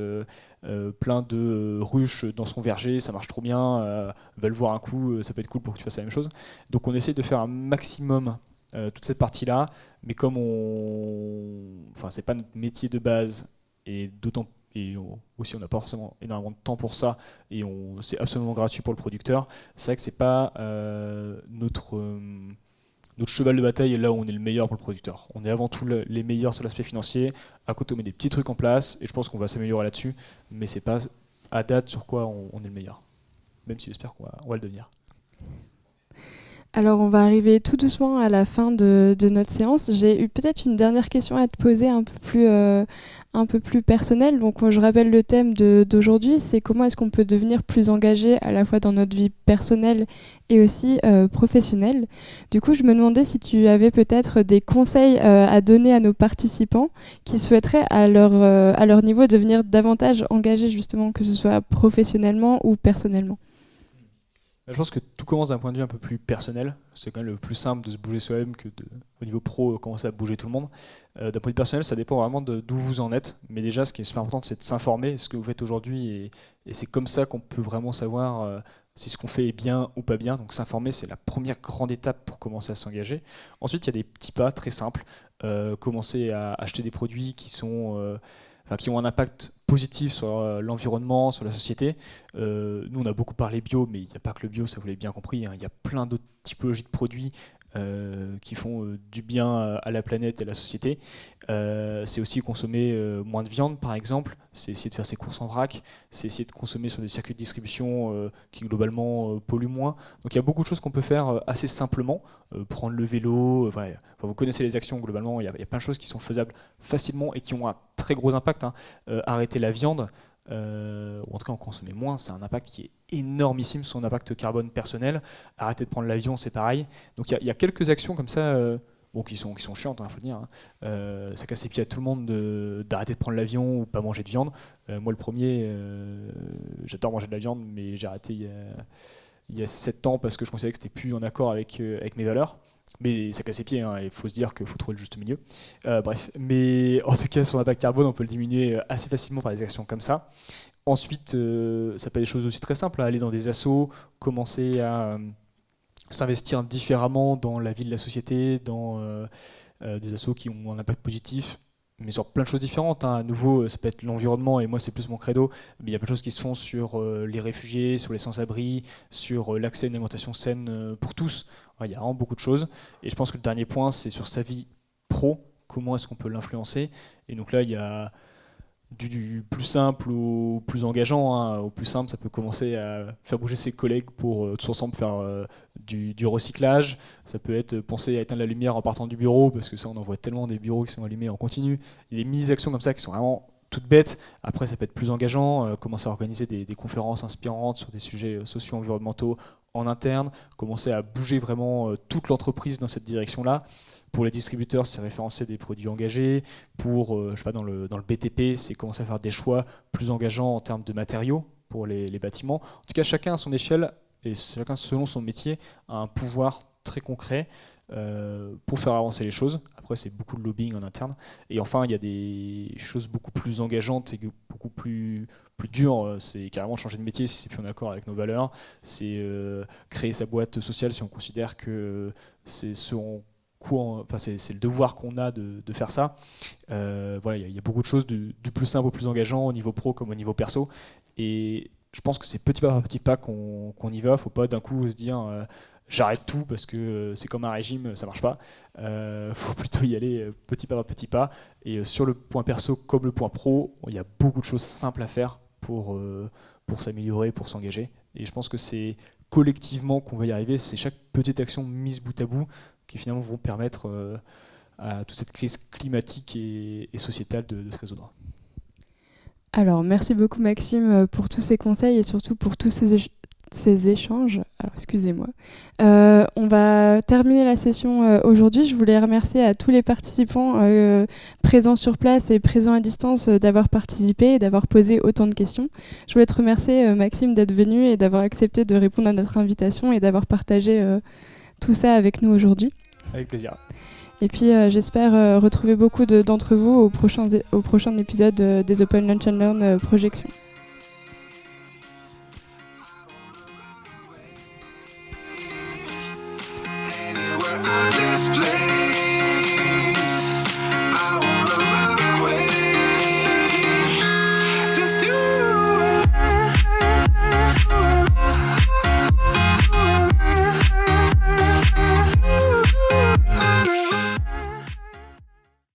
plein de ruches dans son verger, ça marche trop bien, va le voir un coup, ça peut être cool pour que tu fasses la même chose. Donc on essaie de faire un maximum toute cette partie-là, mais comme c'est pas notre métier de base, et aussi on n'a pas forcément énormément de temps pour ça, et c'est absolument gratuit pour le producteur, c'est vrai que c'est pas notre cheval de bataille est là où on est le meilleur pour le producteur. On est avant tout les meilleurs sur l'aspect financier. À côté, on met des petits trucs en place et je pense qu'on va s'améliorer là-dessus. Mais c'est pas à date sur quoi on est le meilleur. Même si j'espère qu'on va le devenir. Alors, on va arriver tout doucement à la fin de notre séance. J'ai eu peut-être une dernière question à te poser un peu plus personnelle. Donc, je rappelle le thème d'aujourd'hui, c'est comment est-ce qu'on peut devenir plus engagé à la fois dans notre vie personnelle et aussi professionnelle. Du coup, je me demandais si tu avais peut-être des conseils à donner à nos participants qui souhaiteraient à leur niveau devenir davantage engagés, justement, que ce soit professionnellement ou personnellement. Je pense que tout commence d'un point de vue un peu plus personnel. C'est quand même le plus simple de se bouger soi-même que au niveau pro, commencer à bouger tout le monde. D'un point de vue personnel, ça dépend vraiment d'où vous en êtes. Mais déjà, ce qui est super important, c'est de s'informer, ce que vous faites aujourd'hui. Et c'est comme ça qu'on peut vraiment savoir si ce qu'on fait est bien ou pas bien. Donc s'informer, c'est la première grande étape pour commencer à s'engager. Ensuite, il y a des petits pas très simples. Commencer à acheter des produits qui ont un impact positif sur l'environnement, sur la société. Nous, on a beaucoup parlé bio, mais il n'y a pas que le bio, ça vous l'avez bien compris. Il y a plein d'autres typologies de produits qui font du bien à la planète et à la société. C'est aussi consommer moins de viande, par exemple. C'est essayer de faire ses courses en vrac. C'est essayer de consommer sur des circuits de distribution qui, globalement, polluent moins. Donc, il y a beaucoup de choses qu'on peut faire assez simplement. Prendre le vélo. Vous connaissez les actions, globalement. Il y a plein de choses qui sont faisables facilement et qui ont un très gros impact. Arrêter la viande, ou en tout cas en consommer moins, c'est un impact qui est énormissime, son impact carbone personnel. Arrêter de prendre l'avion, c'est pareil. Donc il y a quelques actions comme ça qui sont chiantes, faut dire. Ça casse les pieds à tout le monde d'arrêter de prendre l'avion ou pas manger de viande. Moi le premier, j'adore manger de la viande, mais j'ai arrêté il y a 7 ans parce que je considérais que c'était plus en accord avec mes valeurs. Mais ça casse les pieds, il faut se dire qu'il faut trouver le juste milieu. Bref, mais en tout cas, son impact carbone, on peut le diminuer assez facilement par des actions comme ça. Ensuite, ça peut être des choses aussi très simples, aller dans des assos, commencer à s'investir différemment dans la vie de la société, dans des assos qui ont un impact positif. mais sur plein de choses différentes. À nouveau, ça peut être l'environnement, et moi c'est plus mon credo, mais il y a plein de choses qui se font sur les réfugiés, sur les sans-abri, sur l'accès à une alimentation saine pour tous. Il y a vraiment beaucoup de choses. Et je pense que le dernier point, c'est sur sa vie pro, comment est-ce qu'on peut l'influencer. Et donc là, il y a du plus simple au plus engageant. Au plus simple, ça peut commencer à faire bouger ses collègues pour tous ensemble faire du recyclage. Ça peut être penser à éteindre la lumière en partant du bureau, parce que ça, on en voit tellement des bureaux qui sont allumés en continu. Il y a des mini-actions comme ça qui sont vraiment toutes bêtes. Après, ça peut être plus engageant, commencer à organiser des conférences inspirantes sur des sujets socio-environnementaux en interne, commencer à bouger vraiment toute l'entreprise dans cette direction-là. Pour les distributeurs, c'est référencer des produits engagés. Pour, je sais pas, dans le BTP, c'est commencer à faire des choix plus engageants en termes de matériaux pour les bâtiments. En tout cas, chacun à son échelle et chacun selon son métier a un pouvoir très concret pour faire avancer les choses. Après, c'est beaucoup de lobbying en interne. Et enfin, il y a des choses beaucoup plus engageantes et beaucoup plus dures. C'est carrément changer de métier si c'est plus en accord avec nos valeurs. C'est créer sa boîte sociale si on considère que c'est c'est le devoir qu'on a de faire ça. Voilà, il y a beaucoup de choses du plus simple au plus engageant au niveau pro comme au niveau perso. Et je pense que c'est petit pas par petit pas qu'on y va. Faut pas d'un coup se dire j'arrête tout parce que c'est comme un régime, ça marche pas. Faut plutôt y aller petit pas par petit pas. Et sur le point perso comme le point pro, il y a beaucoup de choses simples à faire pour s'améliorer, pour s'engager. Et je pense que c'est collectivement qu'on va y arriver. C'est chaque petite action mise bout à bout qui finalement vont permettre à toute cette crise climatique et sociétale de se résoudre. Alors, merci beaucoup Maxime pour tous ces conseils et surtout pour tous ces échanges. Alors, excusez-moi. On va terminer la session aujourd'hui. Je voulais remercier à tous les participants présents sur place et présents à distance d'avoir participé et d'avoir posé autant de questions. Je voulais te remercier Maxime d'être venu et d'avoir accepté de répondre à notre invitation et d'avoir partagé tout ça avec nous aujourd'hui. Avec plaisir. Et puis j'espère retrouver beaucoup d'entre vous au prochain épisode des Open Lunch and Learn Projections.